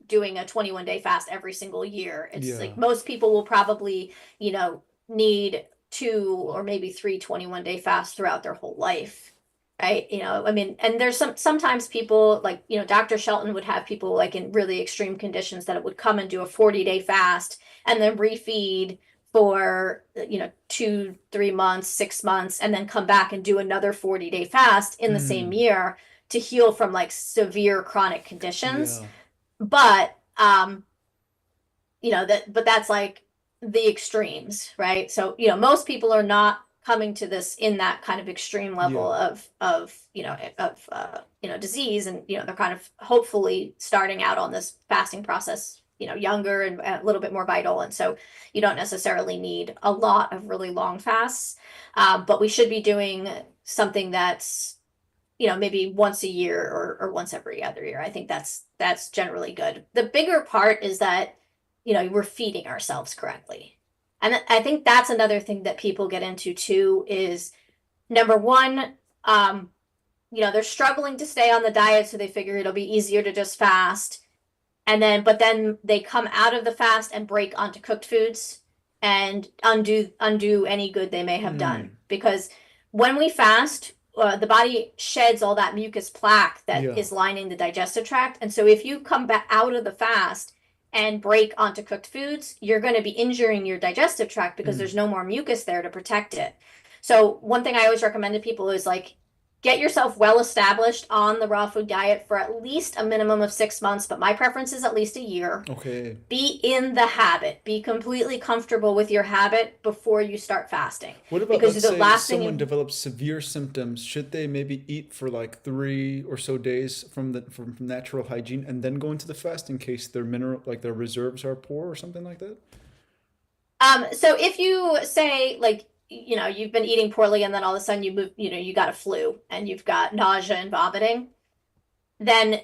doing a 21-day fast every single year. It's Yeah. like most people will probably, need 2 or maybe 3 21-day fasts throughout their whole life. Right. I mean, and there's sometimes people like, Dr. Shelton would have people like in really extreme conditions that it would come and do a 40-day fast and then refeed for, 2 3 months, 6 months, and then come back and do another 40-day fast in the same year to heal from like severe chronic conditions. Yeah. But but that's like the extremes, right? So most people are not coming to this in that kind of extreme level of disease, and they're kind of hopefully starting out on this fasting process younger and a little bit more vital, and so you don't necessarily need a lot of really long fasts, but we should be doing something that's maybe once a year or once every other year. I think that's generally good. The bigger part is that we're feeding ourselves correctly. And I think that's another thing that people get into too is number one, they're struggling to stay on the diet, so they figure it'll be easier to just fast. But then they come out of the fast and break onto cooked foods and undo any good they may have done. Because when we fast, the body sheds all that mucus plaque that is lining the digestive tract. And so if you come back out of the fast and break onto cooked foods, you're going to be injuring your digestive tract because there's no more mucus there to protect it. So one thing I always recommend to people is like, get yourself well established on the raw food diet for at least a minimum of 6 months, but my preference is at least a year. Okay. Be in the habit. Be completely comfortable with your habit before you start fasting. What about, because let's the say last someone thing develops severe symptoms? Should they maybe eat for like 3 or so days from natural hygiene and then go into the fast in case their their reserves are poor or something like that? So if you say like, you've been eating poorly and then all of a sudden you move, you got a flu and you've got nausea and vomiting, then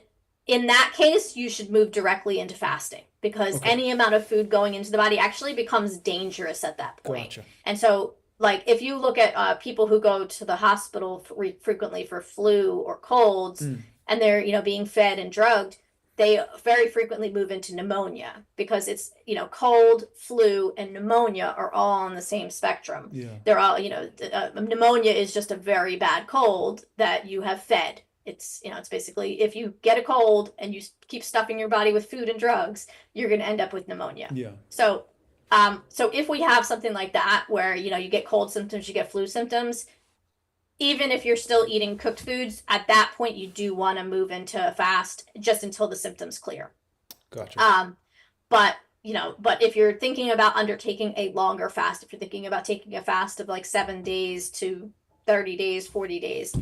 in that case, you should move directly into fasting because any amount of food going into the body actually becomes dangerous at that point. Gotcha. And so like if you look at people who go to the hospital frequently for flu or colds and they're, being fed and drugged, they very frequently move into pneumonia because it's, cold, flu, and pneumonia are all on the same spectrum. Yeah. They're all, pneumonia is just a very bad cold that you have fed. It's, it's basically if you get a cold and you keep stuffing your body with food and drugs, you're going to end up with pneumonia. Yeah. So, so if we have something like that where, you get cold symptoms, you get flu symptoms, even if you're still eating cooked foods, at that point you do want to move into a fast just until the symptoms clear. Gotcha. But if you're thinking about undertaking a longer fast, if you're thinking about taking a fast of like 7 days to 30 days, 40 days,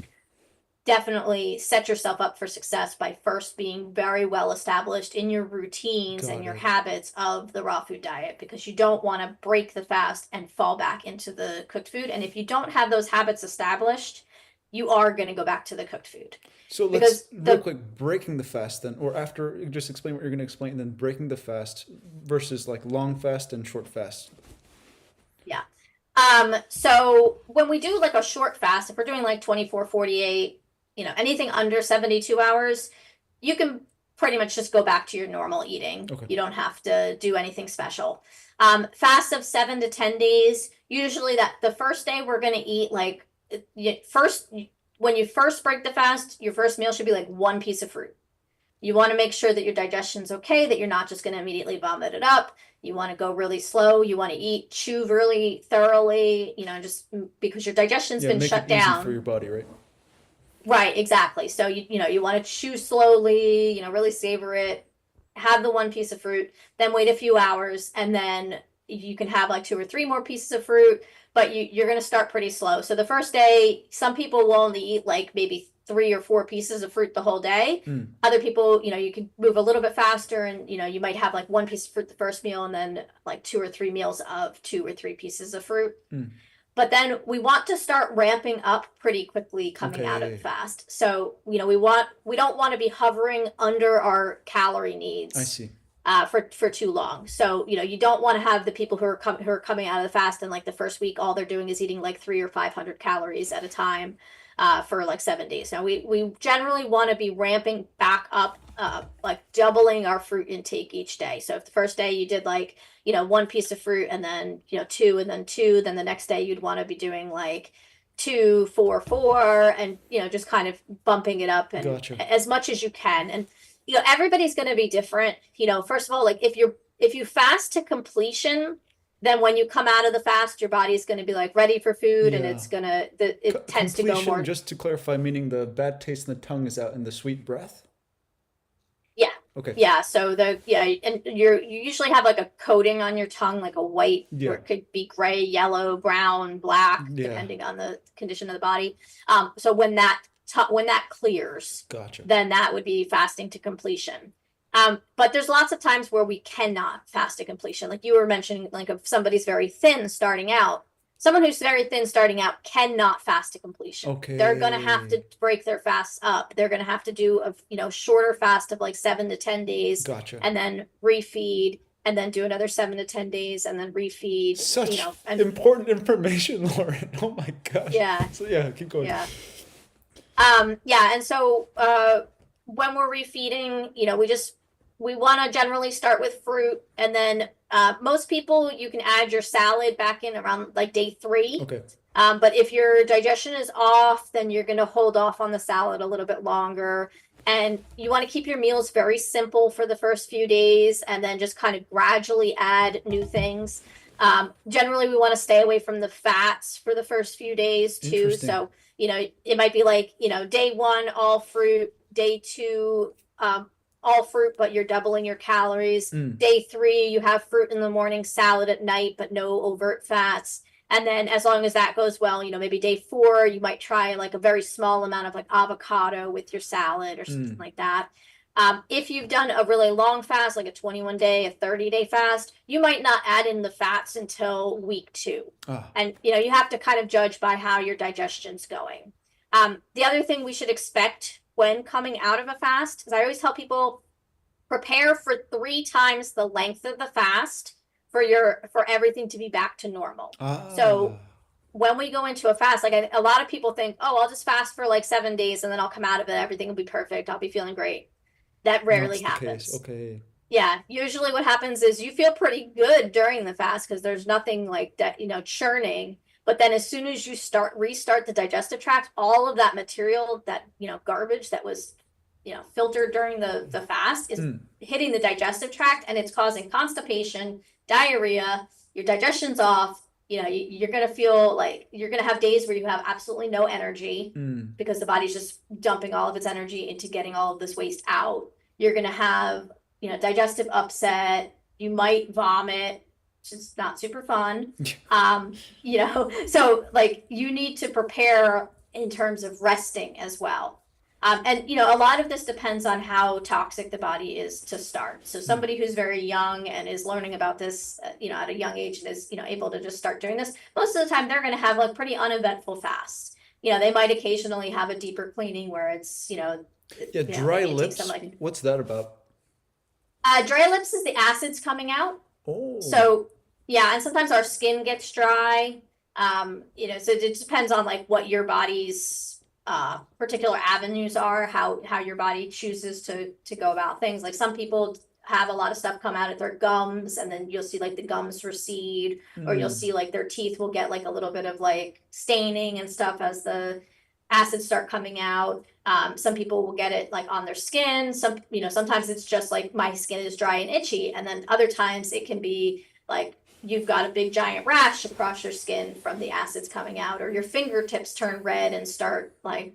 definitely set yourself up for success by first being very well established in your routines and your habits of the raw food diet, because you don't want to break the fast and fall back into the cooked food. And if you don't have those habits established, you are going to go back to the cooked food. So let's real quick, breaking the fast then, or after, just explain what you're going to explain, and then breaking the fast versus like long fast and short fast. Yeah. So when we do like a short fast, if we're doing like 24, 48, anything under 72 hours, you can pretty much just go back to your normal eating. Okay. You don't have to do anything special. Fast of 7 to 10 days, usually that the first day we're going to eat like when you first break the fast, your first meal should be like 1 piece of fruit. You want to make sure that your digestion's okay, that you're not just going to immediately vomit it up. You want to go really slow. You want to chew really thoroughly, just because your digestion's been shut down. Easy for your body, right? Right, exactly. So you want to chew slowly, really savor it, have the 1 piece of fruit, then wait a few hours, and then you can have like 2 or 3 more pieces of fruit, but you're going to start pretty slow. So the first day, some people will only eat like maybe 3 or 4 pieces of fruit the whole day. Other people, you can move a little bit faster and, you might have like 1 piece of fruit the first meal and then like 2 or 3 meals of 2 or 3 pieces of fruit. But then we want to start ramping up pretty quickly coming out of the fast. So, we don't want to be hovering under our calorie needs. I see. For too long. So, you don't want to have the people who are coming out of the fast and like the first week, all they're doing is eating like 300 or 500 calories at a time for like 7 days. Now we generally want to be ramping back up like doubling our fruit intake each day. So if the first day you did like, one piece of fruit and then, two and then two, then the next day you'd want to be doing like two, four, four, and, just kind of bumping it up and Gotcha. as much as you can. And, everybody's going to be different. First of all, like if you fast to completion, then when you come out of the fast, your body's going to be like ready for food, and Yeah. it's it tends to go Completion, more. just to clarify, meaning the bad taste in the tongue is out in the sweet breath? Yeah. Okay. Yeah. So and you usually have like a coating on your tongue, like a white, or Yeah. it could be gray, yellow, brown, black, Yeah. depending on the condition of the body. So when that clears, Gotcha. then that would be fasting to completion. But there's lots of times where we cannot fast to completion. Like you were mentioning, like if somebody's very thin starting out, someone who's very thin starting out cannot fast to completion. They're going to have to Okay. break their fasts up. They're going to have to do a shorter fast of like 7 to 10 days, Gotcha. and then refeed, and then do another 7 to 10 days, and then refeed. Such And important information, Lauren. Oh my gosh. yeah, So yeah, keep going. yeah. Yeah, and so when we're refeeding, we want to generally start with fruit, and then most people, you can add your salad back in around like day 3. Okay. But if your digestion is off, then you're going to hold off on the salad a little bit longer. And you want to keep your meals very simple for the first few days, and then just kind of gradually add new things. Generally, we want to stay away from the fats for the first few days too. Interesting. So, it might be like, day 1, all fruit, day 2, all fruit, but you're doubling your calories. Day 3, you have fruit in the morning, salad at night, but no overt fats. And then as long as that goes well, maybe day 4, you might try like a very small amount of like avocado with your salad or something like that. If you've done a really long fast, like a 21-day, a 30-day fast, you might not add in the fats until week 2. Ah. And, you have to kind of judge by how your digestion's going. The other thing we should expect when coming out of a fast is I always tell people prepare for 3 times the length of the fast for everything to be back to normal. So when we go into a fast, like a lot of people think, oh, I'll just fast for like 7 days and then I'll come out of it. Everything will be perfect. I'll be feeling great. That rarely Not the happens. case. Okay. Yeah. Usually what happens is you feel pretty good during the fast because there's nothing like that, churning. But then as soon as you restart the digestive tract, all of that material, that, garbage that was, filtered during the fast is hitting the digestive tract, and it's causing constipation, diarrhea, your digestion's off. You're going to feel like you're going to have days where you have absolutely no energy because the body's just dumping all of its energy into getting all of this waste out. You're going to have, digestive upset. You might vomit, which is not super fun. So like you need to prepare in terms of resting as well. And, a lot of this depends on how toxic the body is to start. So somebody who's very young and is learning about this, at a young age and is, able to just start doing this, most of the time they're going to have like pretty uneventful fasts. They might occasionally have a deeper cleaning where it's, Yeah, maybe dry it takes lips. them, like, What's that about? dry lips is the acids coming out. Oh. So yeah, and sometimes our skin gets dry. So it depends on like what your body's particular avenues are, how your body chooses to go about things. Like some people have a lot of stuff come out at their gums, and then you'll see like the gums recede, or you'll see like their teeth will get like a little bit of like staining and stuff as the acids start coming out. Some people will get it like on their skin. Sometimes it's just like my skin is dry and itchy, and then other times it can be like you've got a big giant rash across your skin from the acids coming out, or your fingertips turn red and start like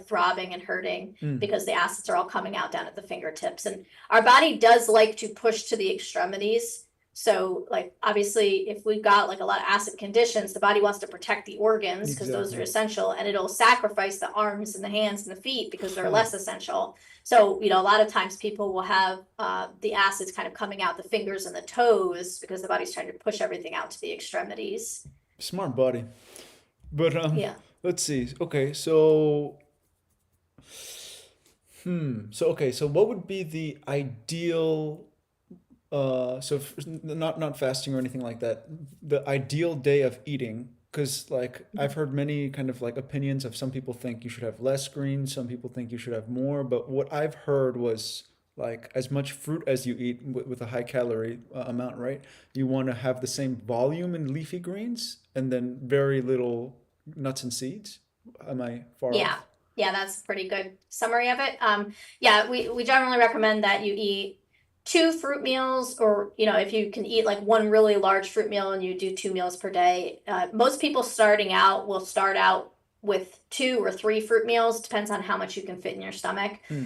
throbbing and hurting because the acids are all coming out down at the fingertips. And our body does like to push to the extremities. So like obviously if we've got like a lot of acid conditions, the body wants to protect the organs because those are essential, and it'll sacrifice the arms and the hands and the feet because they're less essential. So, a lot of times people will have the acids kind of coming out the fingers and the toes because the body's trying to push everything out to the extremities. Smart body. But Yeah. let's see. Okay, so so what would be the ideal not fasting or anything like that, the ideal day of eating? Because like I've heard many kind of like opinions of some people think you should have less greens, some people think you should have more, but what I've heard was like as much fruit as you eat with a high calorie amount, right? You want to have the same volume in leafy greens and then very little nuts and seeds. Am I far Yeah. off? Yeah, that's a pretty good summary of it. Yeah, we generally recommend that you eat two fruit meals, or if you can eat like one really large fruit meal and you do 2 meals per day. Most people starting out will start out with 2 or 3 fruit meals, depends on how much you can fit in your stomach. Hmm.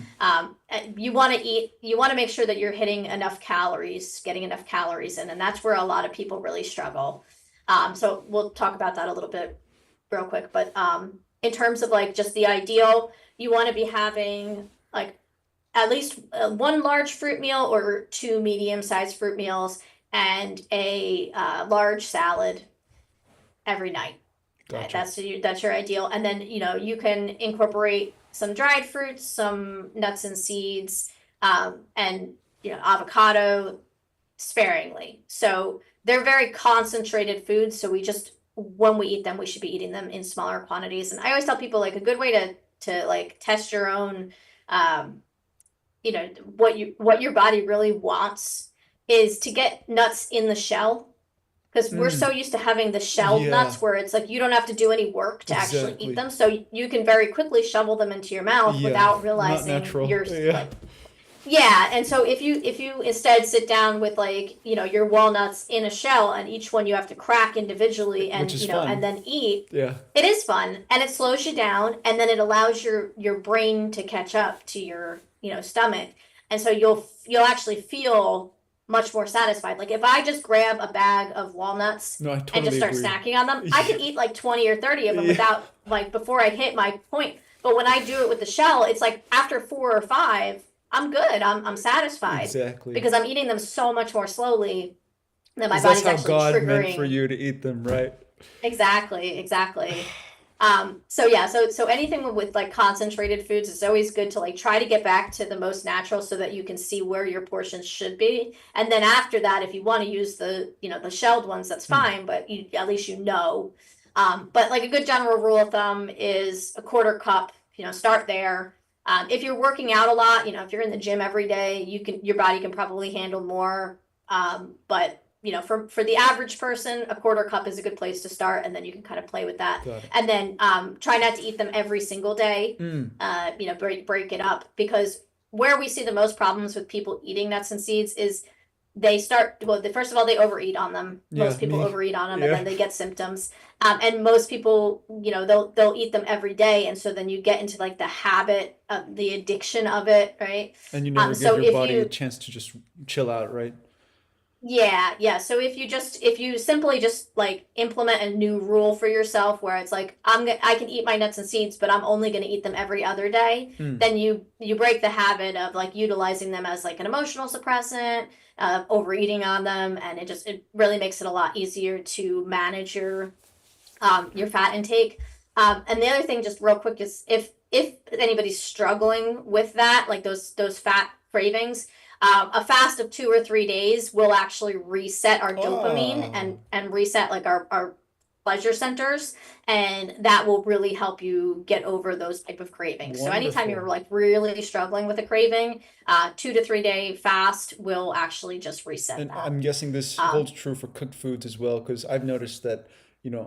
You want to make sure that you're hitting enough calories, getting enough calories in, and that's where a lot of people really struggle. So we'll talk about that a little bit real quick, but in terms of like just the ideal, you want to be having like at least one large fruit meal or 2 medium-sized fruit meals and a large salad every night. Gotcha. That's your ideal, and then you can incorporate some dried fruits, some nuts and seeds, and avocado sparingly. So they're very concentrated foods. So when we eat them, we should be eating them in smaller quantities. And I always tell people like a good way to like test your own, what your body really wants is to get nuts in the shell. Because we're so used to having the shelled Yeah. nuts where it's like you don't have to do any work to actually Exactly. eat them. So you can very quickly shovel them into your mouth Yeah. without Not realizing natural. you're Yeah. like, yeah. And so if you instead sit down with like, your walnuts in a shell and each one you have to crack individually and Which is fun. and then eat, Yeah. it is fun and it slows you down and then it allows your brain to catch up to your, stomach. And so you'll actually feel much more satisfied. Like if I just grab a bag of walnuts No, I and just totally start agree. snacking on them, I can eat like 20 or 30 of them Yeah. without like before I hit my point. But when I do it with the shell, it's like after 4 or 5, I'm good. I'm satisfied Exactly. because I'm eating them so much more slowly that my 'Cause that's body's how actually God triggering. meant for you to eat them, right? Exactly. So yeah, so anything with like concentrated foods, it's always good to like try to get back to the most natural so that you can see where your portions should be. And then after that, if you want to use the shelled ones, that's fine, but at least but like a good general rule of thumb is a quarter cup, start there. If you're working out a lot, if you're in the gym every day, your body can probably handle more. But for the average person, a quarter cup is a good place to start, and then you can kind of play with that. Got it. And then try not to eat them every single day. Break it up, because where we see the most problems with people eating nuts and seeds is first of all, they overeat on them. Yeah, Most people me. overeat on them, Yeah. and then they get symptoms. And most people, they'll eat them every day, and so then you get into like the habit of the addiction of it, right? And you never So give your if body you- a chance to just chill out, right? Yeah. So if you simply just like implement a new rule for yourself where it's like I can eat my nuts and seeds, but I'm only going to eat them every other day, then you break the habit of like utilizing them as like an emotional suppressant, overeating on them, and it really makes it a lot easier to manage your fat intake. And the other thing, just real quick, is if anybody's struggling with that, like those fat cravings, a fast of 2 or 3 days will actually reset our dopamine and reset like our pleasure centers, and that will really help you get over those type of cravings. So anytime you're Wonderful. like really struggling with a craving, 2 to 3 day fast will actually just reset And that. I'm guessing this holds true for cooked foods as well, because I've noticed that,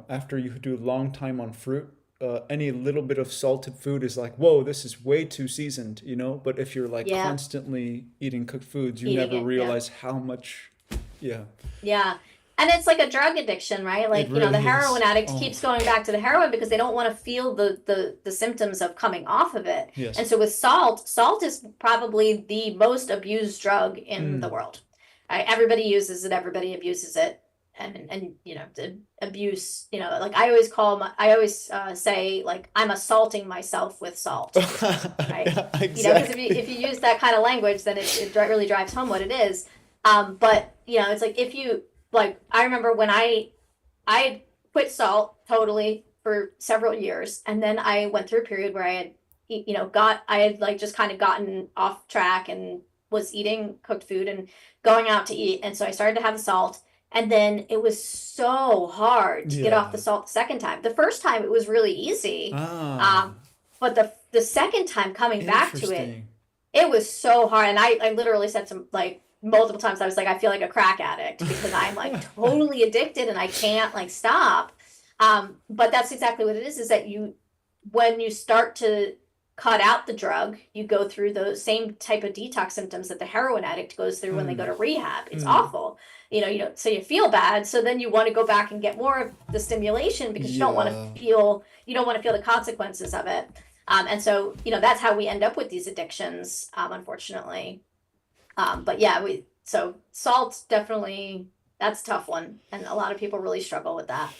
after you do a long time on fruit, any little bit of salted food is like, whoa, this is way too seasoned, But if you're like Yeah. constantly eating cooked foods, you Eating never it, yeah. realize how much, yeah. Yeah. And it's like a drug addiction, right? Like, It really the heroin is. addict Oh. keeps going back to the heroin because they don't want to feel the symptoms of coming off of it. Yes. And so with salt is probably the most abused drug in the world. Right? Everybody uses it, everybody abuses it. And the abuse, like I always say, like, I'm assaulting myself with salt. Right? Yeah, Because exactly. if you use that kind of language, then it really drives home what it is. But it's like if you like, I remember when I quit salt totally for several years, and then I went through a period where I had like just kind of gotten off track and was eating cooked food and going out to eat, and so I started to have the salt. And then it was so hard to get off the salt the second time. The first time it was really easy. Ah, But the second time coming back to it, interesting. It was so hard. And I literally said some like multiple times, I was like, I feel like a crack addict because I'm like totally addicted and I can't like stop. But that's exactly what it is that when you start to cut out the drug, you go through those same type of detox symptoms that the heroin addict goes through when they go to rehab. It's awful. So you feel bad. So then you want to go back and get more of the stimulation because you don't want to feel the consequences of it. And so, that's how we end up with these addictions, unfortunately. But yeah, so salt definitely, that's a tough one. And a lot of people really struggle with that.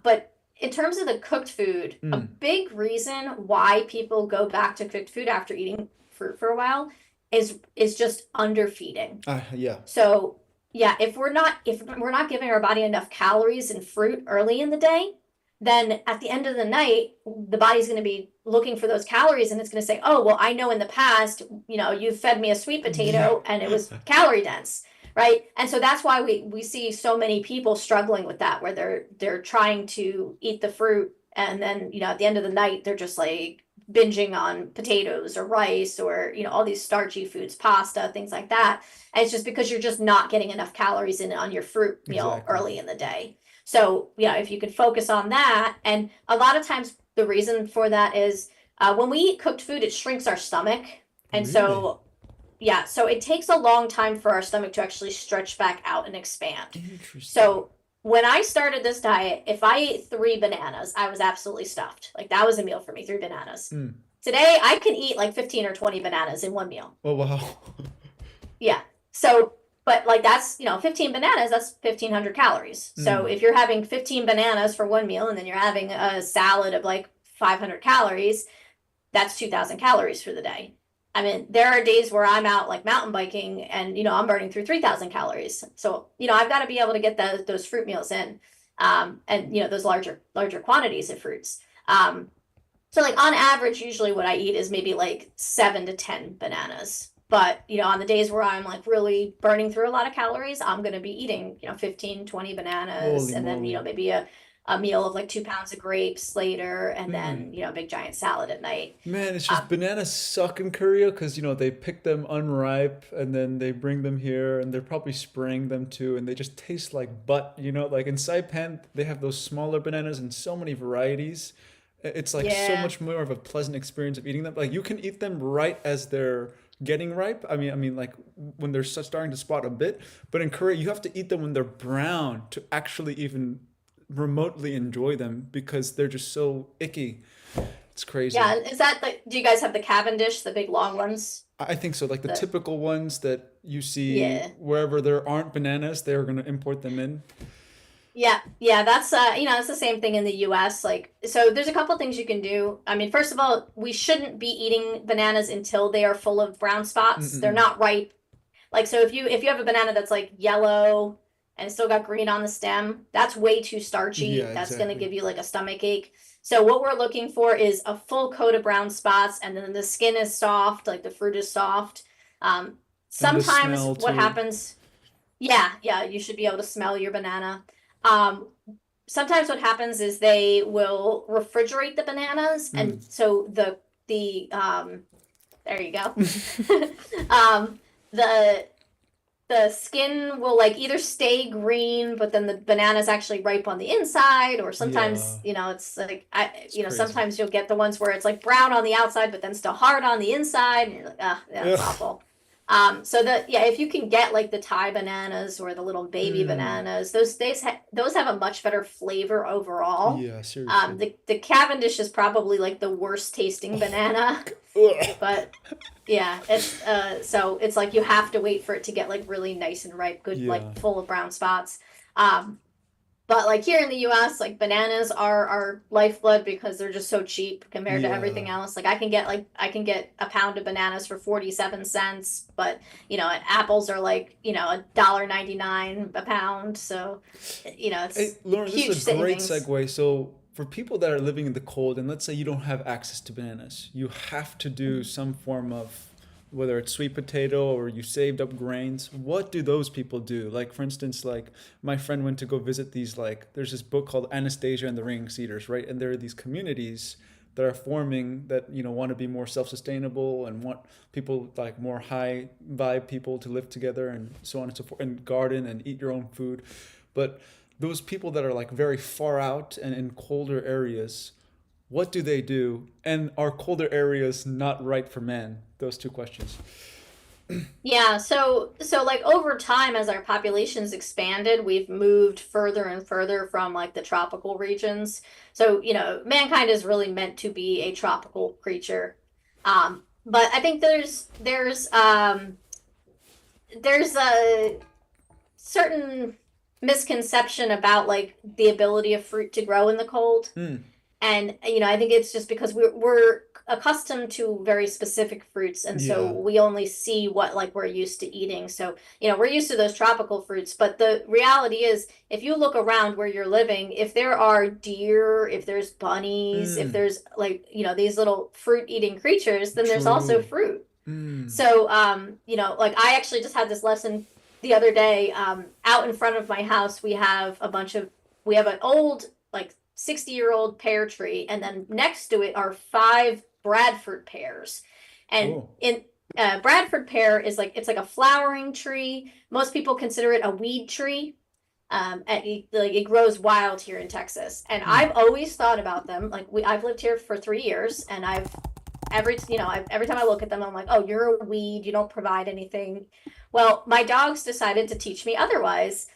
But in terms of the cooked food, a big reason why people go back to cooked food after eating fruit for a while is just underfeeding. Yeah. So yeah, if we're not giving our body enough calories and fruit early in the day, then at the end of the night, the body's going to be looking for those calories and it's going to say, oh, well, I know in the past, you fed me a sweet potato and it was calorie dense, right? And so that's why we see so many people struggling with that, where they're trying to eat the fruit and then, at the end of the night, they're just like binging on potatoes or rice or, all these starchy foods, pasta, things like that. And it's just because you're just not getting enough calories in on your fruit meal early in the day. So, if you could focus on that, and a lot of times the reason for that is when we eat cooked food, it shrinks our stomach. And so it takes a long time for our stomach to actually stretch back out and expand. Interesting. So when I started this diet, if I ate 3 bananas, I was absolutely stuffed. Like that was a meal for me, 3 bananas. Today, I can eat like 15 or 20 bananas in one meal. Oh, wow. Yeah. So, but like that's, 15 bananas, that's 1,500 calories. So if you're having 15 bananas for one meal and then you're having a salad of like 500 calories, that's 2,000 calories for the day. I mean, there are days where I'm out like mountain biking and, I'm burning through 3,000 calories. So, I've got to be able to get those fruit meals in, and, those larger quantities of fruits. So like on average, usually what I eat is maybe like 7 to 10 bananas. But, on the days where I'm like really burning through a lot of calories, I'm going to be eating, 15, 20 bananas. Holy and then, moly. Maybe a meal of like 2 pounds of grapes later. And then, a big giant salad at night. Man, it's just bananas suck in Korea because, they pick them unripe and then they bring them here and they're probably spraying them too. And they just taste like butt, like in Saipan, they have those smaller bananas and so many varieties. It's like so Yeah. much more of a pleasant experience of eating them. Like you can eat them right as they're getting ripe. I mean, like when they're starting to spot a bit. But in Korea, you have to eat them when they're brown to actually even remotely enjoy them because they're just so icky. It's crazy. Yeah. Is that like, do you guys have the Cavendish, the big long ones? I think so. Like the The, typical ones that you see yeah. wherever there aren't bananas, they're going to import them in. Yeah, yeah, that's it's the same thing in the US. Like, so there's a couple things you can do. I mean, first of all, we shouldn't be eating bananas until they are full of brown spots. They're Mm-mm-mm. not ripe. Like, so if you have a banana that's like yellow and it's still got green on the stem, that's way too starchy. Yeah, That's gonna exactly. give you like a stomach ache. So what we're looking for is a full coat of brown spots, and then the skin is soft, like the fruit is soft. Um, And the Sometimes smell what too. happens, yeah, you should be able to smell your banana. Um, Sometimes what happens is they will refrigerate the bananas, and so the there you go. um, the the skin will like either stay green, but then the banana's actually ripe on the inside, or sometimes, Yeah, it's like it's crazy. sometimes you'll get the ones where it's like brown on the outside, but then still hard on the inside, and you're like, ah, that's Ugh. awful. So if you can get like the Thai bananas or the little baby Mm. bananas, those have a much better flavor overall. Yeah, seriously. The Cavendish is probably like the worst tasting Oh, banana, ugh. but yeah, it's so it's like you have to wait for it to get like really nice and ripe, good, Yeah. like full of brown spots. Um, but like here in the US, like bananas are our lifeblood because they're just so cheap compared to everything Yeah. else. Like I can get a pound of bananas for 47 cents, but apples are like, $1.99 a pound. So, Hey, it's Lauren, this huge is a great savings. segue. So, for people that are living in the cold, and let's say you don't have access to bananas, you have to do some form of whether it's sweet potato or you saved up grains. What do those people do? Like, for instance, like my friend went to go visit these, like, there's this book called Anastasia and the Ringing Cedars, right? And there are these communities that are forming that, want to be more self-sustainable and want people like more high vibe people to live together and so on and so forth, and garden and eat your own food. But those people that are like very far out and in colder areas, what do they do? And are colder areas not right for man? Those two questions. Yeah, so like over time as our populations expanded, we've moved further and further from like the tropical regions. So, mankind is really meant to be a tropical creature. But I think there's a certain misconception about like the ability of fruit to grow in the cold. Mm, And I think it's just because we're accustomed to very specific fruits, and so yeah. we only see what like we're used to eating. So, we're used to those tropical fruits, but the reality is if you look around where you're living, if there are deer, if there's bunnies, if Mm, there's like, these little fruit eating creatures, then there's also true. fruit. Mm, So, like I actually just had this lesson the other day. Out in front of my house, we have an old, like 60-year-old pear tree, and then next to it are five Bradford pears. And cool. in Bradford pear is like it's like a flowering tree. Most people consider it a weed tree. Like it grows wild here in Texas, and Hmm. I've always thought about them. Like I've lived here for 3 years, and every time I look at them, I'm like, oh, you're a weed. You don't provide anything. Well, my dogs decided to teach me otherwise.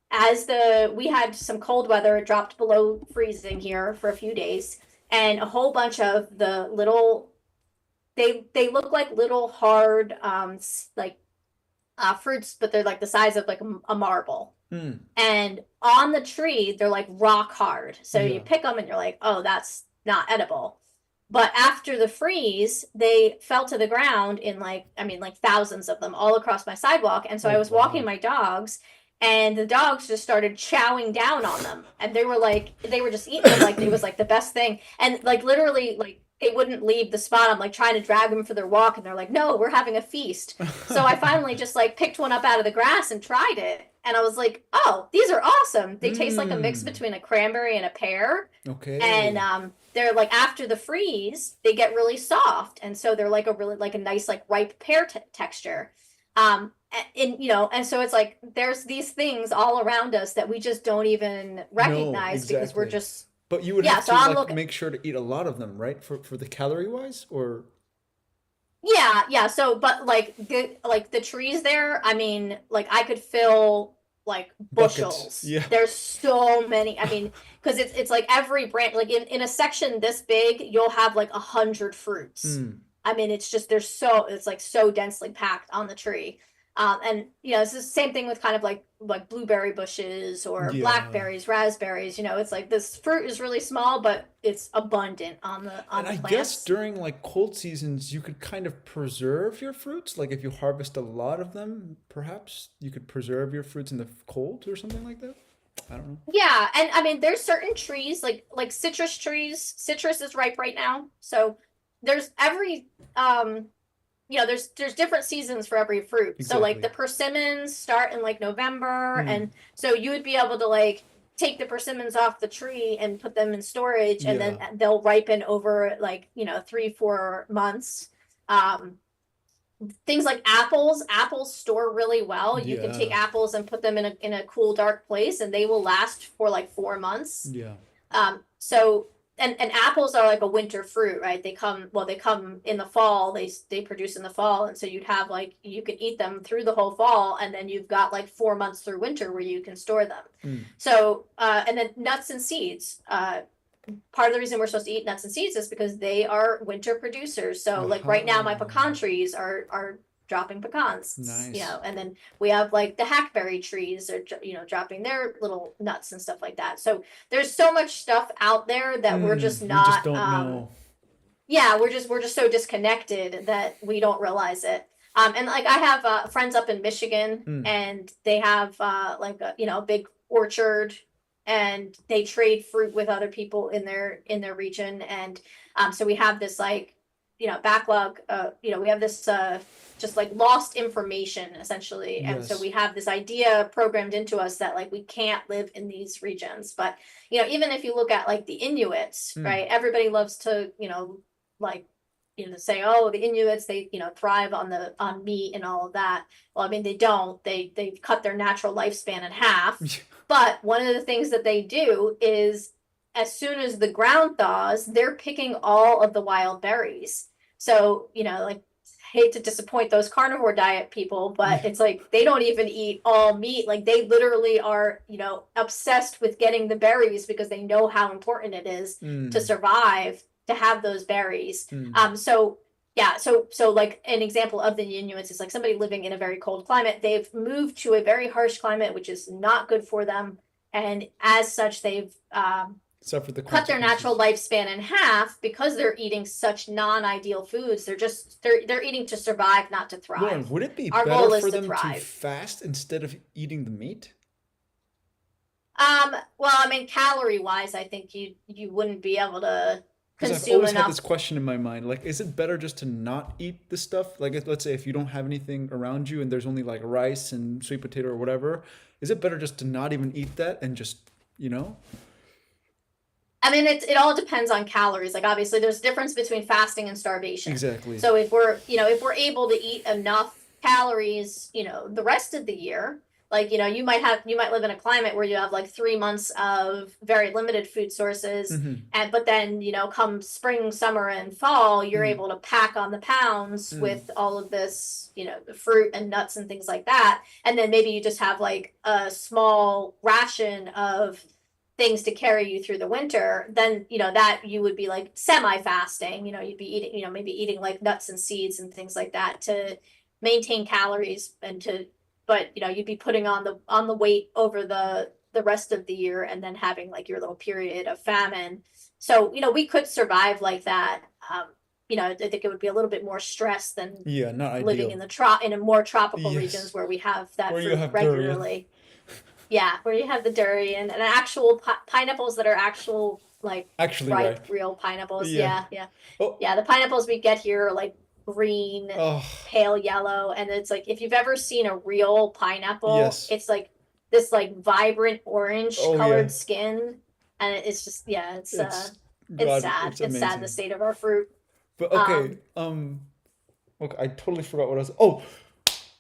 As we had some cold weather, it dropped below freezing here for a few days, and a whole bunch of the little they look like little hard like fruits, but they're like the size of like a marble. Mm, And on the tree, they're like rock hard. So you yeah. pick them and you're like, oh, that's not edible. But after the freeze, they fell to the ground in like thousands of them all across my sidewalk. And so I Oh, was walking wow. my dogs, and the dogs just started chowing down on them. And they were just eating them like it was like the best thing. And like literally, like they wouldn't leave the spot. I'm like trying to drag them for their walk, and they're like, no, we're having a feast. So I finally just like picked one up out of the grass and tried it. And I was like, oh, these are awesome. They taste like a mix Mm, between a cranberry and a pear. And okay. they're like after the freeze, they get really soft. And so they're like a nice, like ripe pear texture. And so it's like there's these things all around us that we just don't even No, recognize because we're exactly. just, But you would yeah. have So to I'm like looking, make sure to eat a lot of them, right? For the calorie wise, or yeah, yeah. So, but like the trees there, I mean, like I could fill like buckets. bushels. Yeah. There's so many. I mean, because it's like every branch, like in a section this big, you'll have like 100 fruits. Mm, I mean, it's just it's like so densely packed on the tree. And it's the same thing with kind of like blueberry bushes or yeah. blackberries, raspberries. It's like this fruit is really small, but it's abundant on And the I guess plants. during like cold seasons, you could kind of preserve your fruits. Like if you harvest a lot of them, perhaps you could preserve your fruits in the cold or something like that. I don't know. Yeah, and I mean there's certain trees like citrus trees. Citrus is ripe right now. So there's every there's different seasons for every fruit. So like Exactly. the persimmons start in like November, Mm, and so you would be able to like take the persimmons off the tree and put them in storage, and then yeah. they'll ripen over like 3-4 months. Um Things like apples store really well. You can take Yeah. apples and put them in a cool dark place, and they will last for like 4 months. Yeah. So and apples are like a winter fruit, right? They come in the fall. They produce in the fall, and so you'd have like you can eat them through the whole fall, and then you've got like 4 months through winter where you can store them. Mm, So and then nuts and seeds. Part of the reason we're supposed to eat nuts and seeds is because they are winter producers. So like right now my pecan aha. trees are dropping pecans, Nice. and then we have like the hackberry trees are dropping their little nuts and stuff like that. So there's so much stuff out there that we're just We just not don't know. yeah, we're just so disconnected that we don't realize it. And like I have friends up in Michigan, Mm, and they have like a big orchard, and they trade fruit with other people in their region, and so we have this like backlog, we have this just like lost information essentially. And so Yes. we have this idea programmed into us that like we can't live in these regions. But, even if you look at like the Inuits, Mm. right? Everybody loves to, like, say, oh, the Inuits, they, thrive on meat and all of that. Well, I mean, they don't. They've cut their natural lifespan in half. But one of the things that they do is as soon as the ground thaws, they're picking all of the wild berries. So, like, hate to disappoint those carnivore diet people, but Yeah. it's like they don't even eat all meat. Like they literally are, obsessed with getting the berries because they know how important it is to Mm. survive to have those berries. Mm. So yeah, so like an example of the Inuits is like somebody living in a very cold climate. They've moved to a very harsh climate, which is not good for them, and as such, they've Suffer the cut their natural consequences. lifespan in half because they're eating such non-ideal foods. They're eating to survive, not to Lauren, thrive. would it be Our better goal is for to them to thrive. fast instead of eating the meat? Well, I mean, calorie wise, I think you wouldn't be able to Because I've consume always had this enough. question in my mind, like, is it better just to not eat the stuff? Like, let's say if you don't have anything around you and there's only like rice and sweet potato or whatever, is it better just to not even eat that and just, you know? I mean, it all depends on calories. Like obviously, there's a difference between fasting and starvation. Exactly. So if we're able to eat enough calories, the rest of the year, like you might live in a climate where you have like 3 months of very limited food sources, Mm-hmm. and but then come spring, summer, and fall, you're Mm. able to pack on the pounds Mm. with all of this, the fruit and nuts and things like that, and then maybe you just have like a small ration of things to carry you through the winter, then that you would be like semi-fasting. You'd be eating, maybe eating like nuts and seeds and things like that to maintain calories and to, but you'd be putting on the weight over the rest of the year and then having like your little period of famine. So we could survive like that. I think it would be a little bit more stress than Yeah, not living ideal. in a more tropical regions Yes. where we have that Where you fruit have durian. regularly. Yeah, where you have the durian and actual pineapples that are actual like Actually, ripe, right. real pineapples. Yeah. Yeah, yeah, Oh, yeah. The pineapples we get here are like green, oh, pale yellow, and it's like if you've ever seen a real pineapple, yes. it's like this like vibrant orange Oh, yeah. colored skin, and it's just yeah, It's, it's God, sad. it's It's sad the amazing. state of our fruit. But okay, Um, okay, I totally forgot what I was. Oh,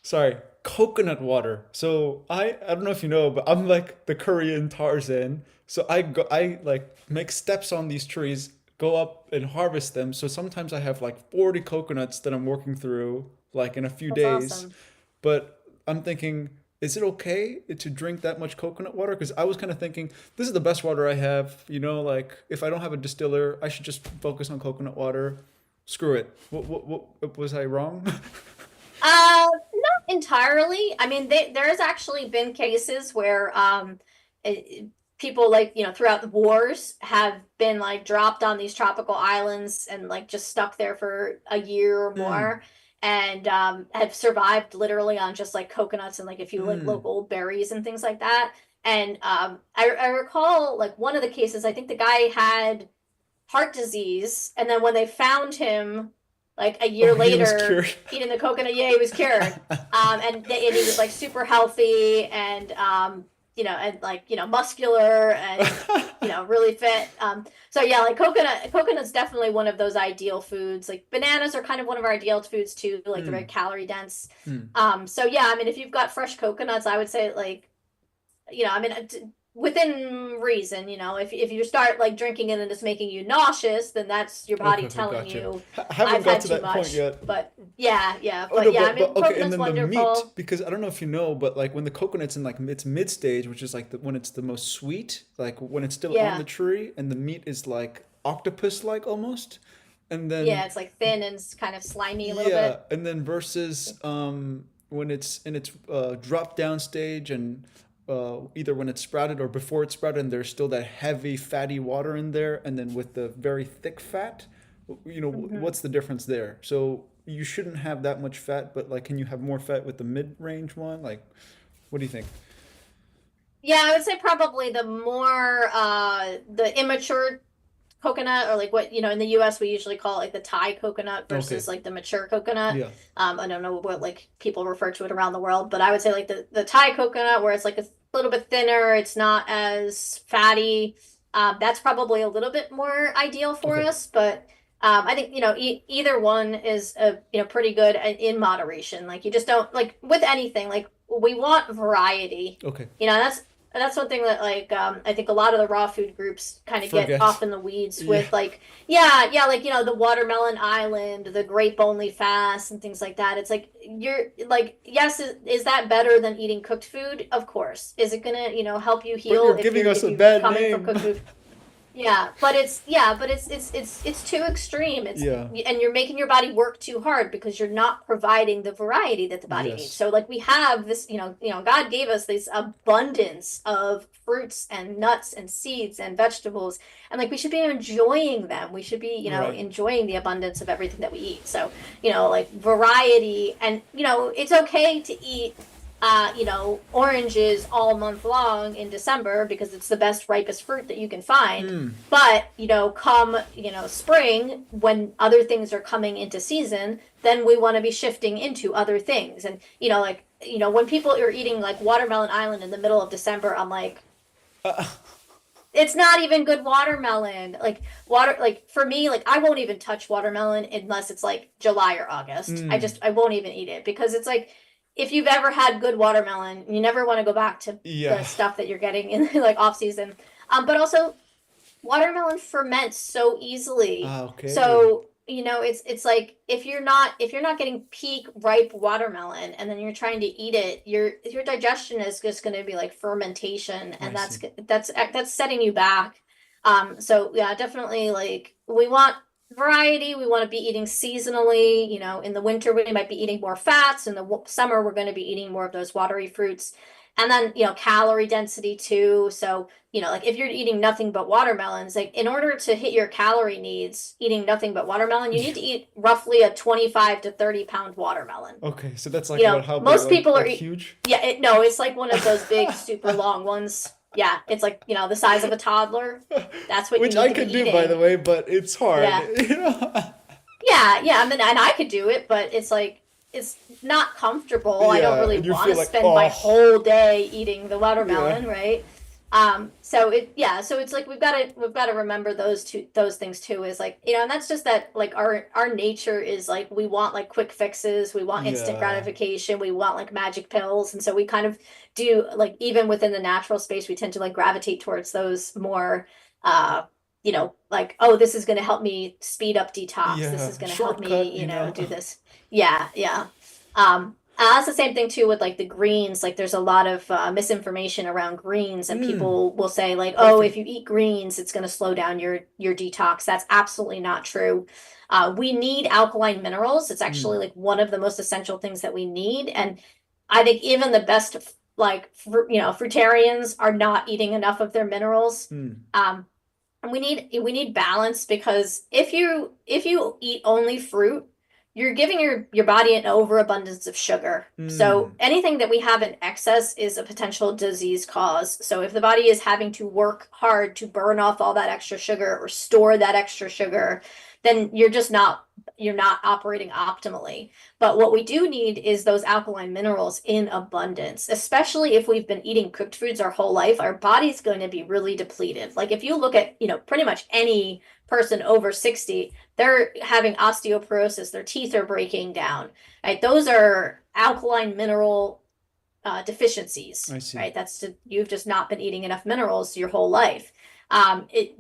sorry, coconut water. So I don't know if you know, but I'm like the Korean Tarzan. So I like make steps on these trees, go up and harvest them. So sometimes I have like 40 coconuts that I'm working through like in a few that's days. awesome. But I'm thinking, is it okay to drink that much coconut water? Because I was kind of thinking, this is the best water I have. Like if I don't have a distiller, I should just focus on coconut water. Screw it. What was I wrong? Not entirely. I mean, there has actually been cases where people like throughout the wars have been like dropped on these tropical islands and like just stuck there for a year or Mm, more, and have survived literally on just like coconuts and like a few like mm. local berries and things like that. And I recall like one of the cases. I think the guy had heart disease, and then when they found him like a year Oh, he was later cured. eating the coconut, yeah, he was cured. And he was like super healthy and and like muscular and really fit. So yeah, like coconut's definitely one of those ideal foods. Like bananas are kind of one of our ideal foods too, like they're very Mm, calorie dense. mm. So yeah, I mean if you've got fresh coconuts, I would say like I mean, within reason, if you start like drinking it and it's making you nauseous, then that's your Okay, body okay, telling gotcha. you, Haven't I've got had to too that point much. yet. But yeah, yeah, Oh no, I but mean, okay, and coconut's then the meat, wonderful. because I don't know if you know, but like when the coconut's in like its mid stage, which is like when it's the most sweet, like when it's still on the Yeah, tree, and the meat is like octopus like almost, and then yeah, it's like thin and it's kind of slimy a little yeah, bit. and then versus when it's in its drop down stage and either when it's sprouted or before it's sprouted and there's still that heavy fatty water in there and then with the very thick fat, Hmm. what's the difference there? So you shouldn't have that much fat, but like can you have more fat with the mid-range one? Like what do you think? Yeah, I would say probably the more the immature coconut, or like what, in the US we usually call it like the Thai coconut versus Okay. like the mature coconut. Yeah. I don't know what like people refer to it around the world, but I would say like the Thai coconut, where it's like a little bit thinner, it's not as fatty. That's probably a little bit more ideal for Okay. us, but I think either one is pretty good in moderation. Like you just don't, like with anything, like we want variety. Okay. That's one thing that like I think a lot of the raw food groups kind of get Forget. off in the weeds Yeah. with, like, yeah, like the watermelon island, the grape only fast, and things like that. It's like you're like, yes, is that better than eating cooked food? Of course. Is it gonna help you But heal you're if giving us if a you bad coming from name. cooked food? Yeah, but it's too extreme. Yeah. And you're making your body work too hard because you're not providing the variety that the body needs. Yes. So like we have this, God gave us this abundance of fruits and nuts and seeds and vegetables, and like we should be enjoying them. We should be, Right. enjoying the abundance of everything that we eat. So, like variety, and it's okay to eat oranges all month long in December because it's the best, ripest fruit that you can find. Hmm. But, come, spring, when other things are coming into season, then we want to be shifting into other things. And, like, when people are eating like Watermelon Island in the middle of December, I'm like, Uh, it's not even good watermelon. Like for me, like I won't even touch watermelon unless it's like July or August. mm. I won't even eat it because it's like, if you've ever had good watermelon, you never want to go back to the Yeah. stuff that you're getting in like off season. But also watermelon ferments so easily. Okay. So, it's like if you're not getting peak ripe watermelon and then you're trying to eat it, your digestion is just going to be like fermentation, I and see. that's setting you back. So yeah, definitely, like we want variety. We want to be eating seasonally. In the winter we might be eating more fats. In the summer we're going to be eating more of those watery fruits. And then, calorie density too. So, like if you're eating nothing but watermelons, like in order to hit your calorie needs, eating nothing but watermelon, you Yeah. need to eat roughly a 25 to 30 pound watermelon. Okay. So that's like about how big? Most people are, Like huge? yeah, no, it's like one of those big, super long ones. Yeah, it's like, the size of a toddler. That's what you Which need I to be could do, by the eating. way, but it's hard. Yeah. You know? Yeah, I mean, and I could do it, but it's like it's not comfortable. I don't Yeah. really And you want feel to like, spend my oh, whole day eating the yeah. watermelon, right? So it's like we've got to remember those things too, is like, and that's just that, like our nature is like we want like quick fixes, we want instant Yeah. gratification, we want like magic pills, and so we kind of do, like, even within the natural space we tend to like gravitate towards those more like, oh, this is going to help me speed up detox. This Yeah. is going to help Shortcut, me, you know? do this. Yeah. That's the same thing too with like the greens. Like there's a lot of misinformation around greens, and Mm. people will say like, oh, if Perfect. you eat greens, it's going to slow down your detox. That's absolutely not true. We need alkaline minerals. It's actually Mm. like one of the most essential things that we need. And I think even the best, like, fruitarians are not eating enough of their minerals. Mm. And we need balance, because if you eat only fruit, you're giving your body an overabundance of sugar. So Mm. anything that we have in excess is a potential disease cause. So if the body is having to work hard to burn off all that extra sugar or store that extra sugar, then you're not operating optimally. But what we do need is those alkaline minerals in abundance, especially if we've been eating cooked foods our whole life. Our body's going to be really depleted. Like if you look at, pretty much any person over 60, they're having osteoporosis, their teeth are breaking down, right? Those are alkaline mineral deficiencies, I see. right? You've just not been eating enough minerals your whole life.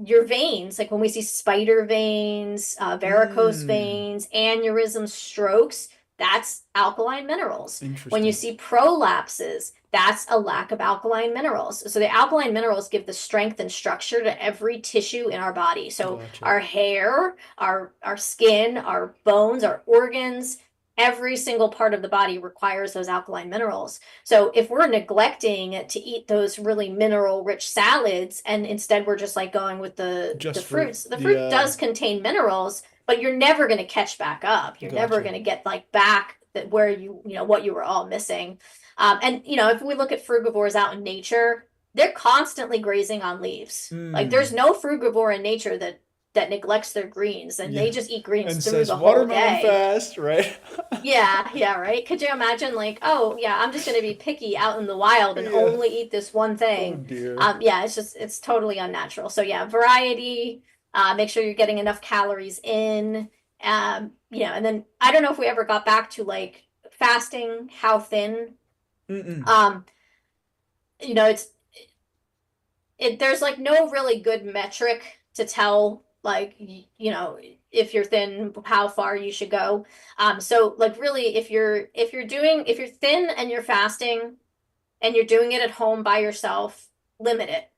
Your veins, like when we see spider veins, varicose Mm. veins, aneurysms, strokes, that's alkaline minerals. When you Interesting. see prolapses, that's a lack of alkaline minerals. So the alkaline minerals give the strength and structure to every tissue in our body. So Gotcha. our hair, our skin, our bones, our organs, every single part of the body requires those alkaline minerals. So if we're neglecting to eat those really mineral rich salads, and instead we're just like going with the Just fruit. fruits, the fruit Yeah. does contain minerals, but you're never going to catch back up. You're never Gotcha. going to get like back that where what you were all missing. And if we look at frugivores out in nature, they're constantly grazing on leaves. Like there's Mm. no frugivore in nature that that neglects their greens and they Yeah. just eat greens And through says the whole watermelon day. fast, right? Yeah, yeah, right. Could you imagine like, oh yeah, I'm just gonna be picky out in the wild and Yeah. only eat this one Oh thing? dear. Yeah, it's totally unnatural. So yeah, variety. Make sure you're getting enough calories in. And then I don't know if we ever got back to like fasting, how thin. Mm-mm. Um, you know, it's there's like no really good metric to tell like if you're thin how far you should go. So like really if you're thin and you're fasting and you're doing it at home by yourself, limit it.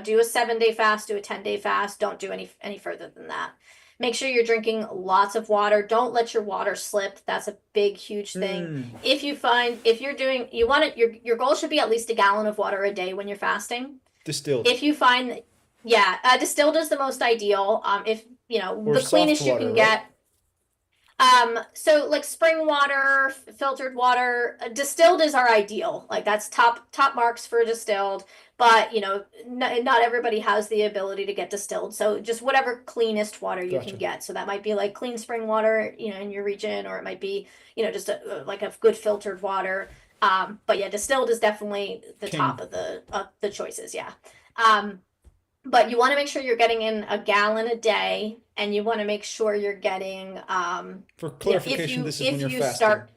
Do a 7-day fast, do a 10-day fast, don't do any further than that. Make sure you're drinking lots of water. Don't let your water slip. That's a big, huge thing. Mm. If you're doing, you want it, your goal should be at least a gallon of water a day when you're fasting. Distilled If you find, yeah, distilled is the most ideal. If or the soft cleanest you water, can right? get. So like spring water, filtered water, distilled is our ideal. Like that's top marks for distilled. But not everybody has the ability to get distilled. So just whatever cleanest water you can Gotcha. get. So that might be like clean spring water, in your region, or it might be, just like a good filtered water. But yeah, distilled is definitely the top King. of the choices. Yeah. Um, but you want to make sure you're getting in a gallon a day, and you want to make sure you're getting For if clarification, you this is when if you're you fasting. start,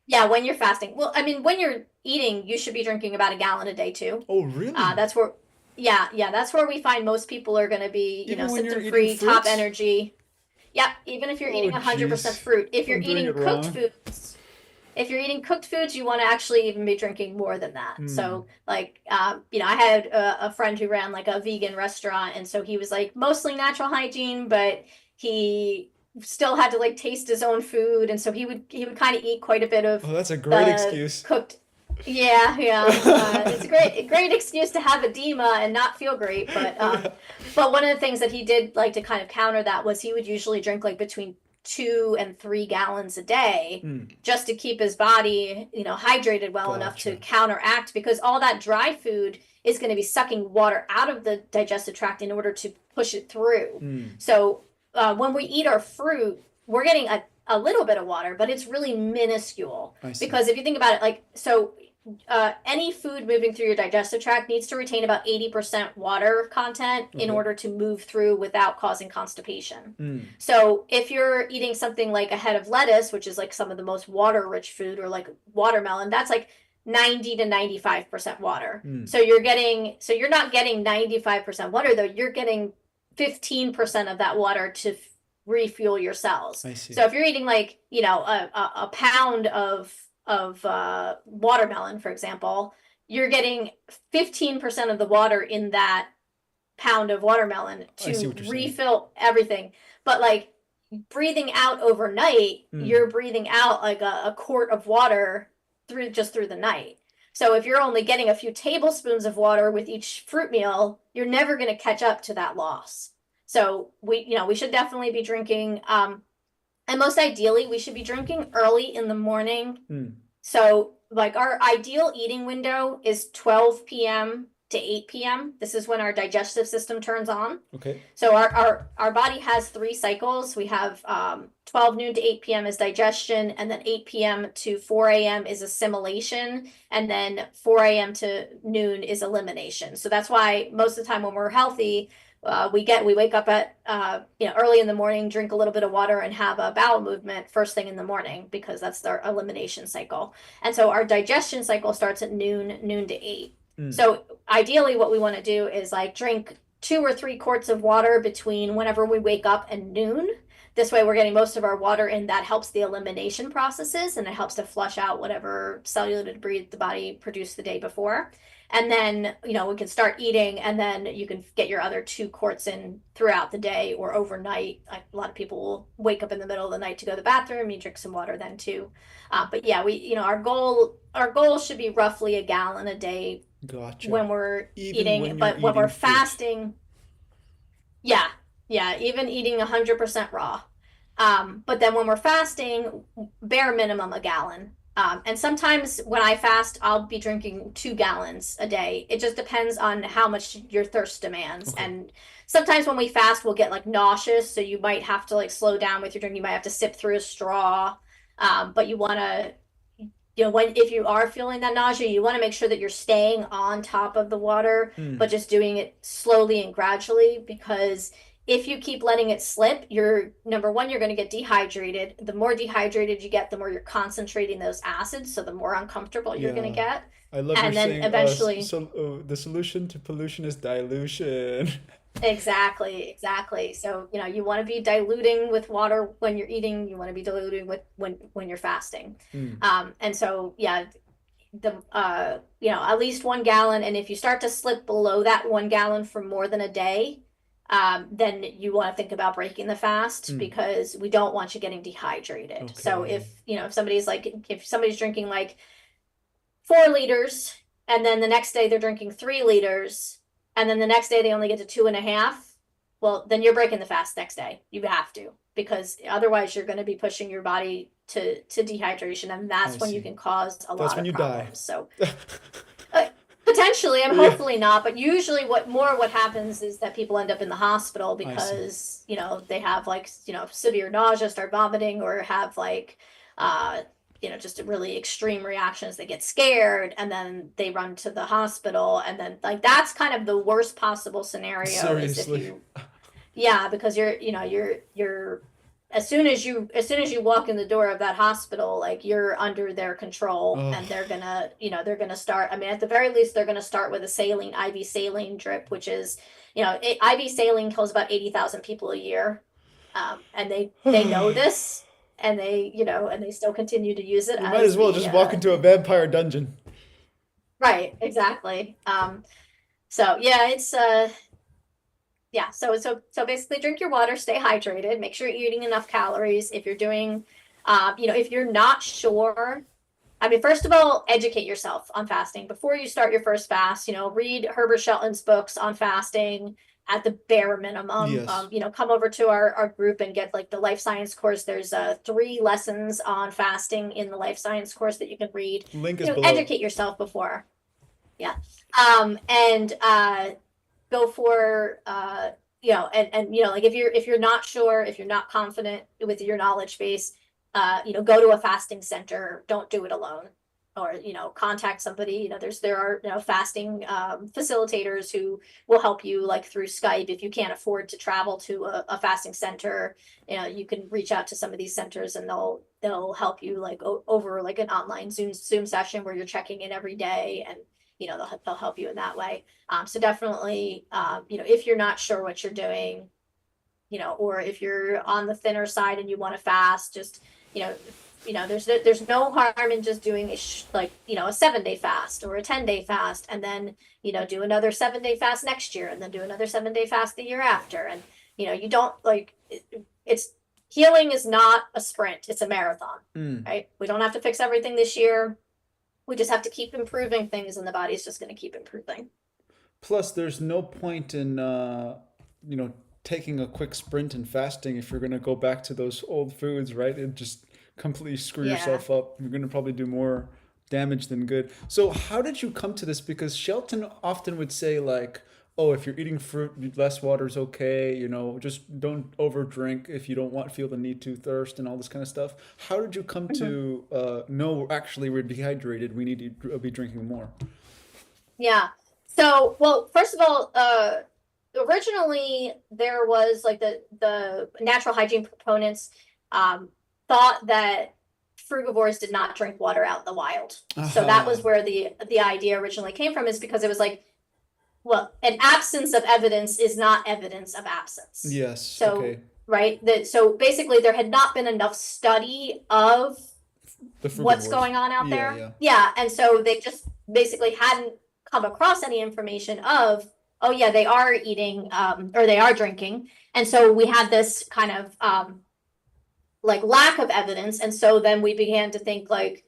yeah, when you're fasting. Well, I mean, when you're eating, you should be drinking about a gallon a day too. Oh, really? That's where, yeah, that's where we find most people are going to be, Even when you're symptom eating free, top fruits? energy. Yeah, even if you're Oh, eating 100% jeez. fruit. If you're I'm doing eating it cooked wrong. foods, you want to actually even be drinking more than that. Hmm. So, like, I had a friend who ran like a vegan restaurant, and so he was like mostly natural hygiene, but he still had to like taste his own food, and so he would kind of eat quite a bit of Oh, that's a great the excuse. cooked. Yeah, yeah. It's a great excuse to have edema and not feel great, but one of the things that he did like to kind of counter that was he would usually drink like between 2 and 3 gallons a day Hmm. just to keep his body, hydrated well enough to Gotcha. counteract because all that dry food is going to be sucking water out of the digestive tract in order to push it through. Hmm. So when we eat our fruit, we're getting a little bit of water, but it's really minuscule. I see. Because if you think about it, like, so any food moving through your digestive tract needs to retain about 80% water content in Okay. order to move through without causing constipation. Hmm. So if you're eating something like a head of lettuce, which is like some of the most water-rich food, or like watermelon, that's like 90 to 95% water. Hmm. So you're not getting 95% water though, you're getting 15% of that water to refuel your cells. I see. So if you're eating like, a pound of watermelon, for example, you're getting 15% of the water in that pound of watermelon I see to what you're saying. refill everything. But like breathing out overnight, Hmm. you're breathing out like a quart of water through the night. So if you're only getting a few tablespoons of water with each fruit meal, you're never going to catch up to that loss. So we should definitely be drinking, and most ideally, we should be drinking early in the morning. Hmm. So, like, our ideal eating window is 12 p.m. to 8 p.m. This is when our digestive system turns on. Okay. So our body has 3 cycles. We have 12 noon to 8 p.m. is digestion, and then 8 p.m. to 4 a.m. is assimilation, and then 4 a.m. to noon is elimination. So that's why most of the time when we're healthy, we wake up at early in the morning, drink a little bit of water, and have a bowel movement first thing in the morning because that's our elimination cycle. And so our digestion cycle starts at noon to 8. Hmm. So ideally, what we want to do is like drink 2 or 3 quarts of water between whenever we wake up and noon. This way, we're getting most of our water in. That helps the elimination processes, and it helps to flush out whatever cellular debris the body produced the day before. And then, we can start eating, and then you can get your other 2 quarts in throughout the day or overnight. Like a lot of people will wake up in the middle of the night to go to the bathroom. You drink some water then too. But yeah, our goal should be roughly a gallon a day Gotcha. when we're Even eating, when you're but when we're eating fruit. fasting, yeah, yeah, even eating 100% raw. But then when we're fasting, bare minimum a gallon. And sometimes when I fast, I'll be drinking 2 gallons a day. It just depends on how much your thirst demands. Okay. And sometimes when we fast, we'll get like nauseous. So you might have to like slow down with your drink. You might have to sip through a straw. But you want to, when if you are feeling that nausea, you want to make sure that you're staying on top of the water, Mm. but just doing it slowly and gradually, because if you keep letting it slip, you're number one, you're going to get dehydrated. The more dehydrated you get, the more you're concentrating those acids, so the more uncomfortable you're going to Yeah. get. I love your And then saying, eventually, the solution to pollution is dilution. exactly. So, you want to be diluting with water when you're eating, you want to be diluting with when you're fasting. Mm. And so yeah, at least 1 gallon. And if you start to slip below that 1 gallon for more than a day, then you want to think about breaking the fast, Mm. because we don't want you getting dehydrated. So Okay. if somebody's drinking like 4 liters, and then the next day they're drinking 3 liters, and then the next day they only get to 2.5, well, then you're breaking the fast next day. You have to, because otherwise you're going to be pushing your body to dehydration, and I that's when you see. can cause a That's lot when of you die. problems. So uh, potentially, and Yeah, hopefully not, but usually what happens is that people end up in the hospital I see. because, they have like, severe nausea, start vomiting, or have like, uh, just really extreme reactions. They get scared and then they run to the hospital. And then like, that's kind of the worst possible scenario, is if Seriously. you, yeah, because you're as soon as you walk in the door of that hospital, like you're under their control, Oh. and they're gonna start. I mean, at the very least, they're gonna start with a IV saline drip, which is, IV saline kills about 80,000 people a year, and they know this, and they still continue to use it You might as as well the just walk into a vampire dungeon. right, exactly. So yeah, it's yeah, so basically drink your water, stay hydrated, make sure you're eating enough calories. If you're doing, if you're not sure, I mean, first of all, educate yourself on fasting before you start your first fast. Read Herbert Shelton's books on fasting at the bare minimum. Yes. Come over to our group and get like the life science course. There's 3 lessons on fasting in the life science course that you can read. Link is below. Educate yourself before. Yeah. And go for like if you're not sure, if you're not confident with your knowledge base, go to a fasting center. Don't do it alone, or contact somebody. There are fasting facilitators who will help you, like through Skype. If you can't afford to travel to a fasting center, you can reach out to some of these centers, and they'll help you, like over like an online Zoom session where you're checking in every day, and they'll help you in that way. So definitely, if you're not sure what you're doing, or if you're on the thinner side and you want to fast, just, there's no harm in just doing a 7-day fast or a 10-day fast, and then, do another 7-day fast next year, and then do another 7-day fast the year after. And, you don't it's healing is not a sprint, it's a marathon, Mm. right? We don't have to fix everything this year. We just have to keep improving things, and the body's just going to keep improving. Plus, there's no point in you know, taking a quick sprint and fasting if you're gonna go back to those old foods, right? It just completely screw Yeah. yourself up. You're gonna probably do more damage than good. So, how did you come to this? Because Shelton often would say like, "Oh, if you're eating fruit, less water is okay. Just don't overdrink if you don't feel the need to thirst and all this kind of stuff." How did you come Mhm. to no, actually, we're dehydrated. We need to be drinking more. Yeah. So, well, first of all, originally there was like the natural hygiene proponents thought that frugivores did not drink water out in the wild. So that Aha. was where the idea originally came from, is because it was like, well, an absence of evidence is not evidence of absence. Yes. So, Okay. right, so basically there had not been enough study of The what's frugivores. going on out Yeah. there. Yeah. Yeah, and so they just basically hadn't come across any information of, oh yeah, they are eating or they are drinking. And so we had this kind of like lack of evidence, and so then we began to think like,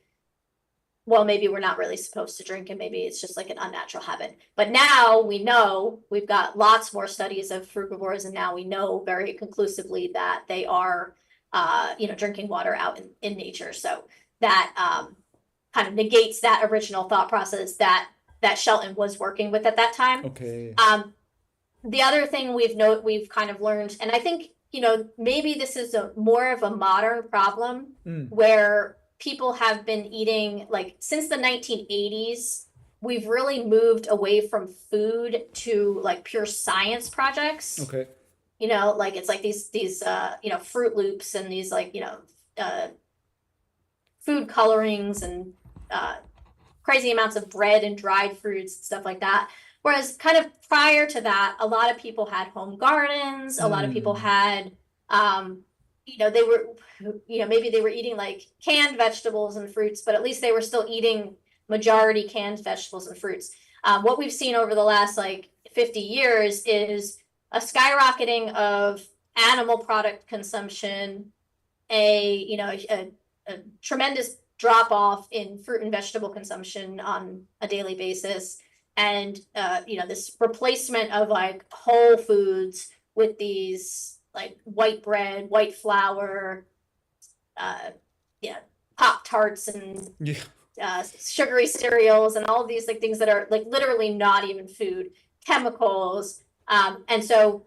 well, maybe we're not really supposed to drink, and maybe it's just like an unnatural habit. But now we know, we've got lots more studies of frugivores, and now we know very conclusively that they are drinking water out in nature. So that kind of negates that original thought process that Shelton was working with at that time. Okay. The other thing we've kind of learned, and I think, maybe this is more of a modern problem where people have been eating, like, since the 1980s, we've really moved away from food to like pure science projects. Okay. Like it's like these Fruit Loops and these like, food colorings and crazy amounts of bread and dried fruits and stuff like that. Whereas kind of prior to that, a lot of people had home gardens. A lot of people had, they were, maybe they were eating like canned vegetables and fruits, but at least they were still eating majority canned vegetables and fruits. What we've seen over the last like 50 years is a skyrocketing of animal product consumption, a tremendous drop off in fruit and vegetable consumption on a daily basis, and this replacement of like whole foods with these like white bread, white flour, Pop Tarts and sugary cereals and all of these like things that are like literally not even food, chemicals, and so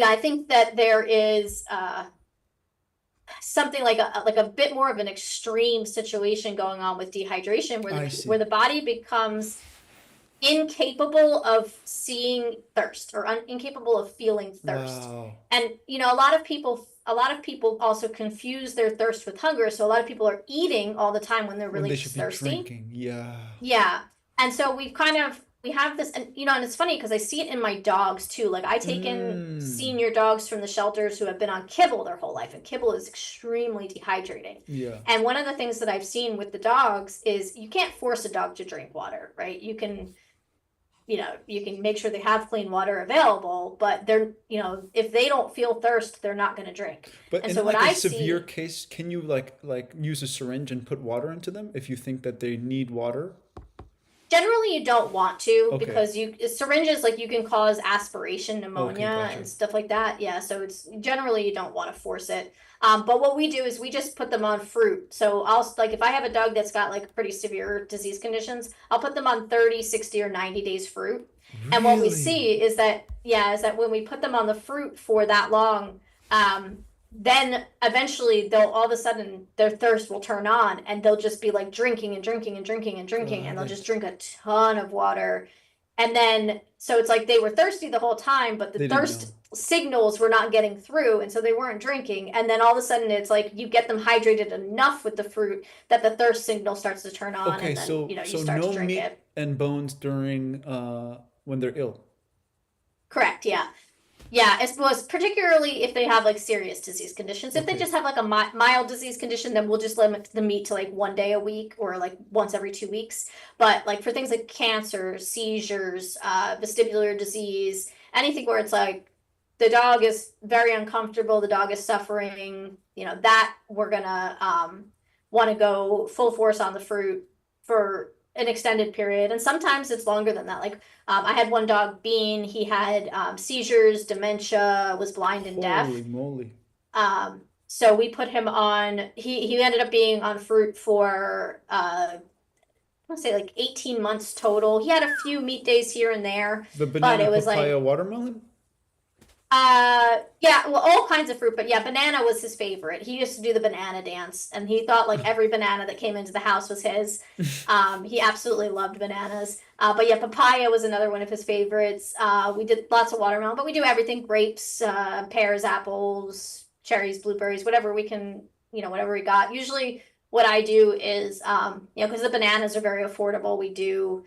I think that there is something like a bit more of an extreme situation going on with dehydration where the body becomes incapable of seeing thirst or incapable of feeling thirst. Wow. And a lot of people also confuse their thirst with hunger, so a lot of people are eating all the time when they're really When they just should be thirsty. drinking. Yeah. Yeah. And so we have this, and and it's funny because I see it in my dogs too. Like I take in senior dogs from the shelters who have been on kibble their whole life, and kibble is extremely dehydrating. Yeah. And one of the things that I've seen with the dogs is you can't force a dog to drink water, right? You can make sure they have clean water available, but they're, if they don't feel thirst, they're not going to drink. But And in so what like a I severe see, case, can you like use a syringe and put water into them if you think that they need water? generally you don't want to Okay. because syringes, like you can cause aspiration pneumonia gotcha. and stuff like that. Yeah, so it's generally you don't want to force it. But what we do is we just put them on fruit. So I'll like if I have a dog that's got like pretty severe disease conditions, I'll put them on 30, 60, or 90 days fruit. And what we Really? see is that when we put them on the fruit for that long, then eventually they'll all of a sudden their thirst will turn on and they'll just be like drinking and drinking and drinking and drinking and they'll just drink a ton of water. And then so it's like they were thirsty the whole time, but They the didn't thirst signals were not getting through, and so they weren't drinking. And then all of a sudden it's like you get them hydrated enough with the fruit that the thirst signal starts to turn on, Okay, and then so you so start to no drink meat it. and bones during when they're ill. Correct, yeah. Yeah, it was particularly if they have like serious disease conditions. If they Okay. just have like a mild disease condition, then we'll just limit the meat to like one day a week or like once every 2 weeks. But like for things like cancer, seizures, vestibular disease, anything where it's like the dog is very uncomfortable, the dog is suffering, that we're gonna want to go full force on the fruit for an extended period. And sometimes it's longer than that. Like I had one dog, Bean, he had seizures, dementia, was blind and deaf. Holy moly. So we put him on, he ended up being on fruit for, I want to say like 18 months total. He had a few meat days here and there, The but banana, it was like, papaya, watermelon? yeah, well, all kinds of fruit, but yeah, banana was his favorite. He used to do the banana dance, and he thought like every banana that came into the house was his. He absolutely loved bananas. But yeah, papaya was another one of his favorites. We did lots of watermelon, but we do everything: grapes, pears, apples, cherries, blueberries, whatever we can, whatever we got. Usually, what I do is, because the bananas are very affordable, we do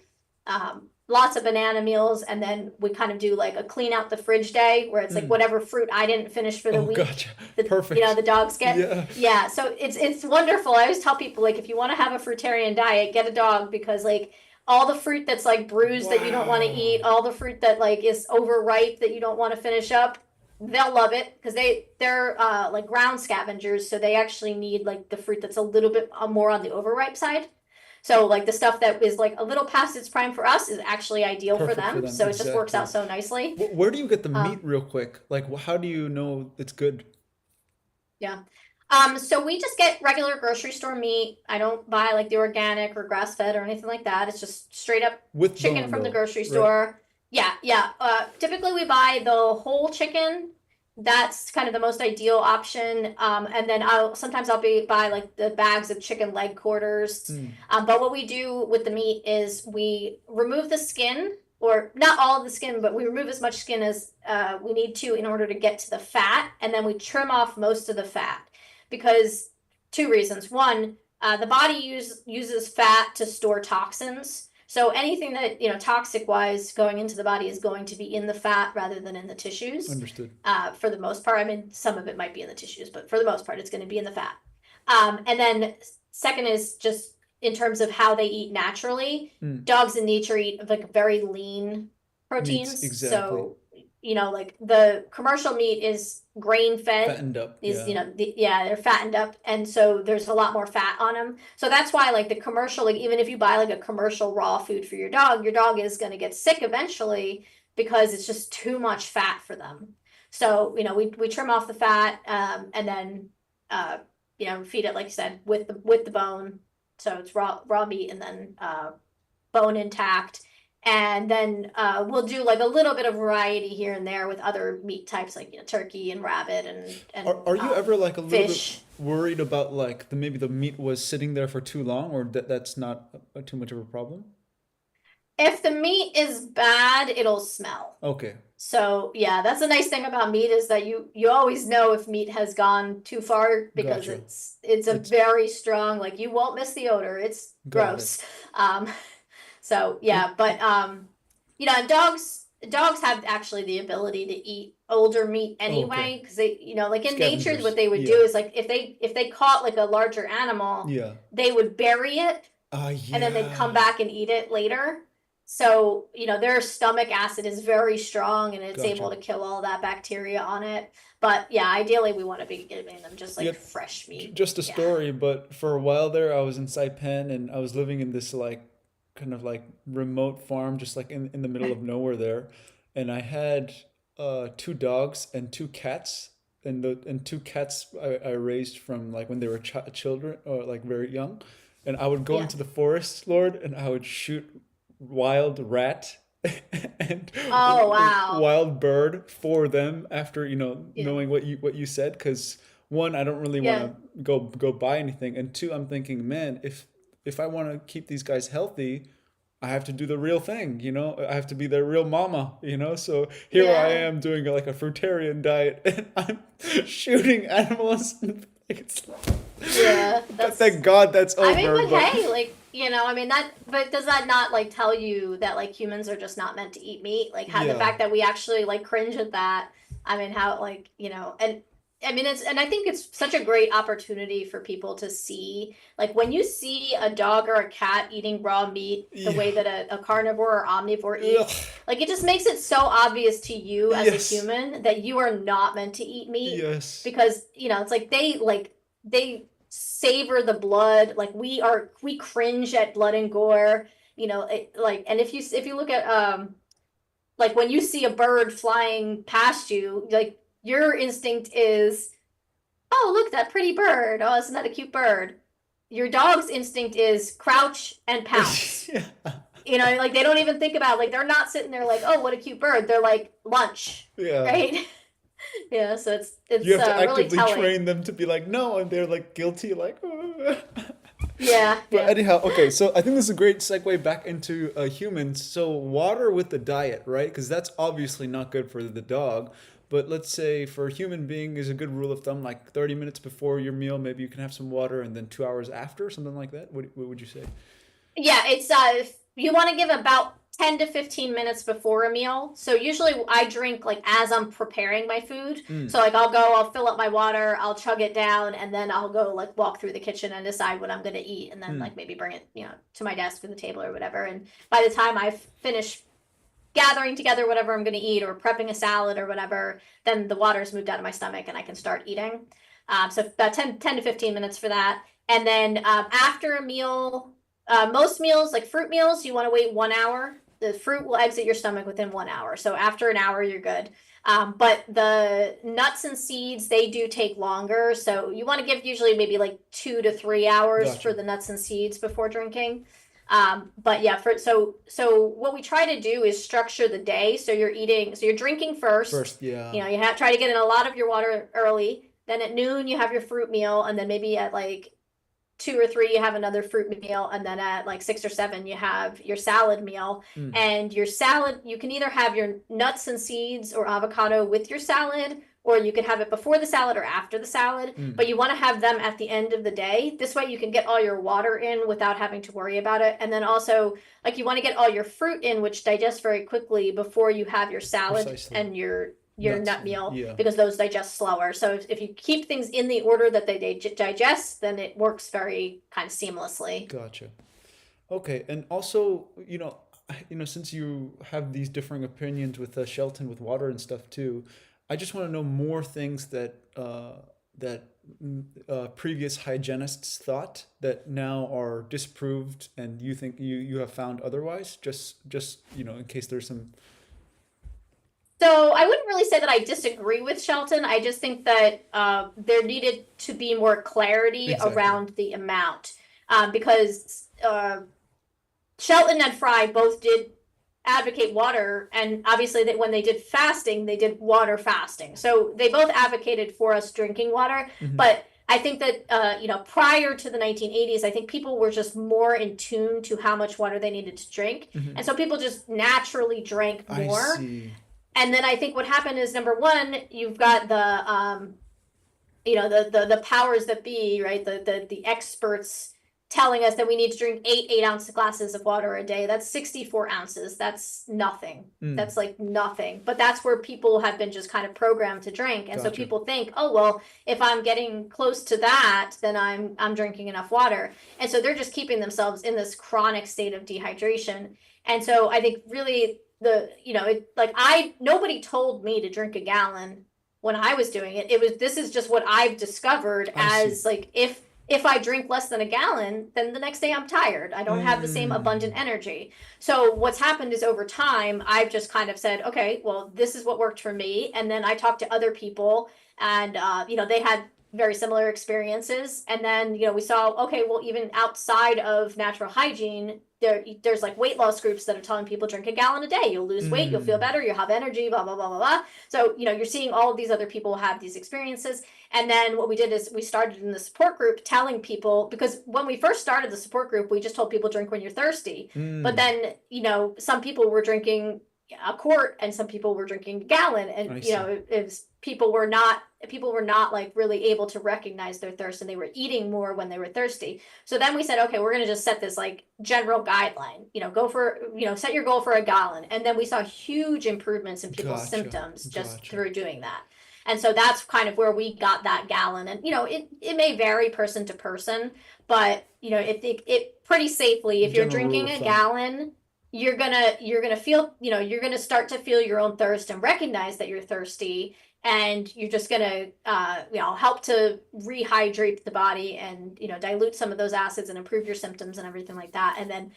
lots of banana meals, and then we kind of do like a clean out the fridge day where it's like whatever fruit I didn't finish for the Oh, week, gotcha. the, Perfect. the dogs get. Yeah. Yeah, so it's wonderful. I always tell people like if you want to have a fruitarian diet, get a dog, because like all the fruit that's like bruised that you don't want to eat, all the fruit that like is overripe that you don't want to finish up, they'll love it because they're like ground scavengers, so they actually need like the fruit that's a little bit more on the overripe side. So like the stuff that is like a little past its prime for us is actually ideal for Perfect for them. them, So it just works out exactly. so nicely. Where do you get the Um, meat real quick? Like, how do you know it's good? yeah. So we just get regular grocery store meat. I don't buy like the organic or grass fed or anything like that. It's just straight up With chicken bone from the though, grocery right? store. Yeah, yeah. Typically we buy the whole chicken. That's kind of the most ideal option. And then I'll buy like the bags of chicken leg quarters. Mm, But what we do with the meat is we remove the skin, or not all of the skin, but we remove as much skin as we need to in order to get to the fat, and then we trim off most of the fat because two reasons. One, the body uses fat to store toxins. So anything that, toxic wise going into the body is going to be in the fat rather than in the tissues. understood. For the most part, I mean, some of it might be in the tissues, but for the most part, it's going to be in the fat. And then second is just in terms of how they eat naturally. Mm, Dogs in nature eat like very lean meats, proteins. exactly. So, like the commercial meat is grain fed. Fattened up, These, yeah. they're fattened up, and so there's a lot more fat on them. So that's why, like the commercial, like even if you buy like a commercial raw food for your dog is going to get sick eventually because it's just too much fat for them. So we trim off the fat, and then feed it like you said with the bone, so it's raw meat, and then bone intact. And then we'll do like a little bit of variety here and there with other meat types like turkey and rabbit and Are you ever like a little bit fish. worried about like maybe the meat was sitting there for too long, or that's not too much of a problem? If the meat is bad, it'll smell. Okay, So yeah, that's the nice thing about meat is that you always know if meat has gone too far because gotcha. it's a It's very strong, like you won't miss the odor. It's got it. gross. Um, so It, yeah, but and dogs have actually the ability to eat older meat okay, anyway because they, like in nature, what scavengers. they would do Yeah, is like if they caught like a larger animal, yeah. they would bury it and then they'd come Yeah. back and eat it later. So, their stomach acid is very strong and it's able Gotcha. to kill all that bacteria on it. But yeah, ideally we want to be giving them just Yeah, like fresh meat. just a Yeah. story, but for a while there, I was in Saipan and I was living in this like kind of like remote farm, just like in the middle of nowhere there. And I had two dogs and two cats. And two cats I raised from like when they were children or like very young. And I would go Yeah. into the forest, Lord, and I would shoot wild rat and Oh, wow. wild bird for them after Yeah. knowing what you said, because one, I don't really want Yeah. to go buy anything, and two, I'm thinking, man, if I want to keep these guys healthy, I have to do the real thing, I have to be their real mama, so here I Yeah. am doing like a fruitarian diet and I'm shooting animals and it's Yeah. thank God that's I mean, over, but but hey, like, I mean but does that not like tell you that like humans are just not meant to eat meat? Like how the yeah. fact that we actually like cringe at that, I mean, how like, and I mean and I think it's such a great opportunity for people to see, like when you see a dog or a cat eating raw meat the Yeah. way that a carnivore or omnivore Ugh. eats, like it just makes it so obvious to you as a Yes. human that you are not meant to eat meat Yes. because, it's like they savor the blood. Like we cringe at blood and gore. And if you look at like when you see a bird flying past you, like your instinct is, oh look, that pretty bird. Oh, isn't that a cute bird? Your dog's instinct is crouch and pounce. Yeah. Like they don't even think about, like they're not sitting there like, oh, what a cute bird. They're like lunch, Yeah. right? Yeah, so it's You it's have to really actively telling. train them to be like, no, and they're like guilty, like. Yeah, But yeah. anyhow, okay, so I think this is a great segue back into humans. So water with the diet, right? Because that's obviously not good for the dog. But let's say for a human being is a good rule of thumb, like 30 minutes before your meal, maybe you can have some water, and then 2 hours after, something like that. What would you say? Yeah, it's you want to give about 10 to 15 minutes before a meal. So usually I drink like as I'm preparing my food. Mm, So like I'll fill up my water, I'll chug it down, and then I'll go like walk through the kitchen and decide what I'm going to eat, and then mm, like maybe bring it, to my desk or the table or whatever. And by the time I finish gathering together whatever I'm going to eat or prepping a salad or whatever, then the water's moved out of my stomach and I can start eating. So about 10 to 15 minutes for that. And then after a meal, most meals, like fruit meals, you want to wait 1 hour. the fruit will exit your stomach within 1 hour. So after an hour, you're good. But the nuts and seeds, they do take longer. So you want to give usually maybe like 2 to 3 hours Gotcha. for the nuts and seeds before drinking. But yeah, so what we try to do is structure the day. So you're drinking first. First, yeah. You know, you have try to get in a lot of your water early. Then at noon you have your fruit meal, and then maybe at like 2 or 3 you have another fruit meal, and then at like 6 or 7 you have your salad meal. Mm. And your salad, you can either have your nuts and seeds or avocado with your salad, or you could have it before the salad or after the salad, but you want to have them at the end of the day. This way you can get all your water in without having to worry about it. And then also, like, you want to get all your fruit in, which digests very quickly before you have your salad Precisely. and your Nuts, nut meal, yeah. because those digest slower. So if you keep things in the order that they digest, then it works very kind of seamlessly. Gotcha. Okay, and also, since you have these differing opinions with Shelton with water and stuff too, I just want to know more things that previous hygienists thought that now are disproved, and you think you have found otherwise. Just in case there's some. So I wouldn't really say that I disagree with Shelton. I just think that there needed to be more clarity Exactly. around the amount, because Shelton and Fry both did advocate water, and obviously that when they did fasting, they did water fasting. So they both advocated for us drinking water, but I think that prior to the 1980s, I think people were just more in tune to how much water they needed to drink, and so people just naturally drank more. I see. And then I think what happened is, number one, you've got the the powers that be, right? The experts telling us that we need to drink 8 ounce glasses of water a day. That's 64 ounces. That's nothing. That's like nothing. But that's where people have been just kind of programmed to drink. And so Gotcha. people think, oh, well, if I'm getting close to that, then I'm drinking enough water. And so they're just keeping themselves in this chronic state of dehydration. And so I think really nobody told me to drink a gallon when I was doing it. This is just what I've discovered as like, if I drink less than a gallon, then the next day I'm tired. I don't have the same abundant energy. So what's happened is, over time, I've just kind of said, okay, well, this is what worked for me. And then I talked to other people, and they had very similar experiences. And then we saw, okay, well, even outside of natural hygiene, there's like weight loss groups that are telling people drink a gallon a day. You'll lose weight, you'll feel better, you'll have energy, blah, blah, blah, blah, blah. So, you're seeing all of these other people have these experiences. And then what we did is we started in the support group telling people, because when we first started the support group, we just told people drink when you're thirsty. But then, some people were drinking a quart and some people were drinking a gallon. And, people were not like really able to recognize their thirst, and they were eating more when they were thirsty. So then we said, okay, we're going to just set this like general guideline, set your goal for a gallon. And then we saw huge improvements in people's symptoms just through doing that. And so that's kind of where we got that gallon. And, it may vary person to person, but, it pretty safely, if you're drinking a gallon, you're gonna feel, you're gonna start to feel your own thirst and recognize that you're thirsty. And you're just gonna, help to rehydrate the body and, dilute some of those acids and improve your symptoms and everything like that. And then,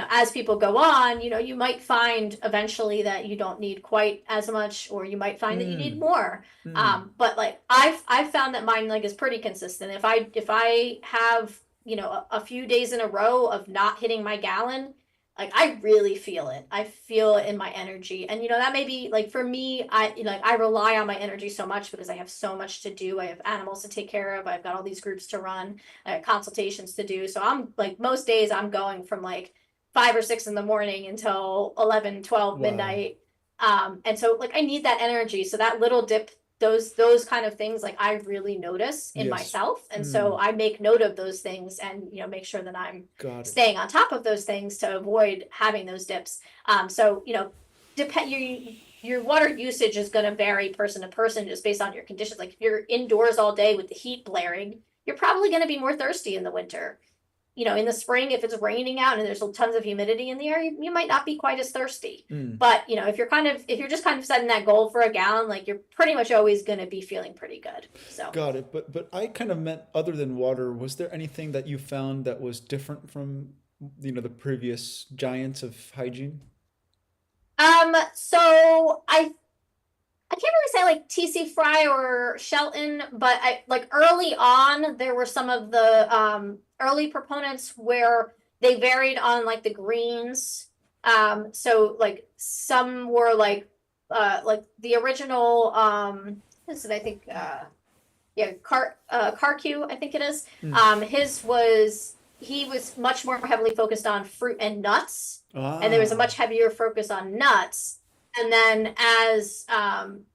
as people go on, you might find eventually that you don't need quite as much, or you might find that you need more. But like I've found that mine like is pretty consistent. If I have, a few days in a row of not hitting my gallon, like I really feel it. I feel it in my energy. And that may be like, for me, I rely on my energy so much because I have so much to do. I have animals to take care of. I've got all these groups to run, consultations to do. So I'm like, most days I'm going from like 5 or 6 in the morning until 11, 12 midnight. And so like I need that energy. So that little dip, those kind of things, like I really notice in myself. And so I make note of those things and, make sure that I'm staying on top of those things to avoid having those dips. So, your water usage is going to vary person to person just based on your conditions. Like if you're indoors all day with the heat blaring, you're probably going to be more thirsty in the winter. In the spring, if it's raining out and there's tons of humidity in the air, you might not be quite as thirsty. But, if you're just kind of setting that goal for a gallon, like you're pretty much always going to be feeling pretty good. So Got it. But I kind of meant, other than water, was there anything that you found that was different from, the previous giants of hygiene? So I can't really say like TC Fry or Shelton, but I like early on there were some of the early proponents where they varied on like the greens. So like some were like the original this is I think yeah, Carq, I think it is. His was he was much more heavily focused on fruit and nuts, and there was a much heavier focus on nuts. And then as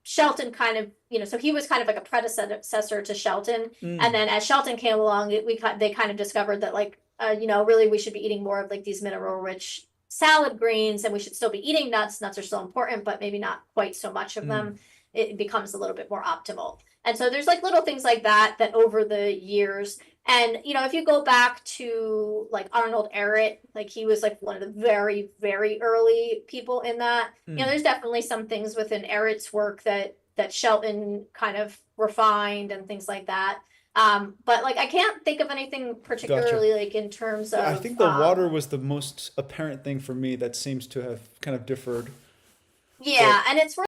Shelton kind of, so he was kind of like a predecessor to Shelton. And then as Shelton came along, they kind of discovered that like, really we should be eating more of like these mineral rich salad greens, and we should still be eating nuts. Nuts are still important, but maybe not quite so much of them. It becomes a little bit more optimal. And so there's like little things like that over the years. And if you go back to like Arnold Ehret, like he was like one of the very, very early people in that. There's definitely some things within Ehret's work that Shelton kind of refined and things like that. But like I can't think of anything particularly like in terms of. I think the water was the most apparent thing for me that seems to have kind of differed. Yeah, and it's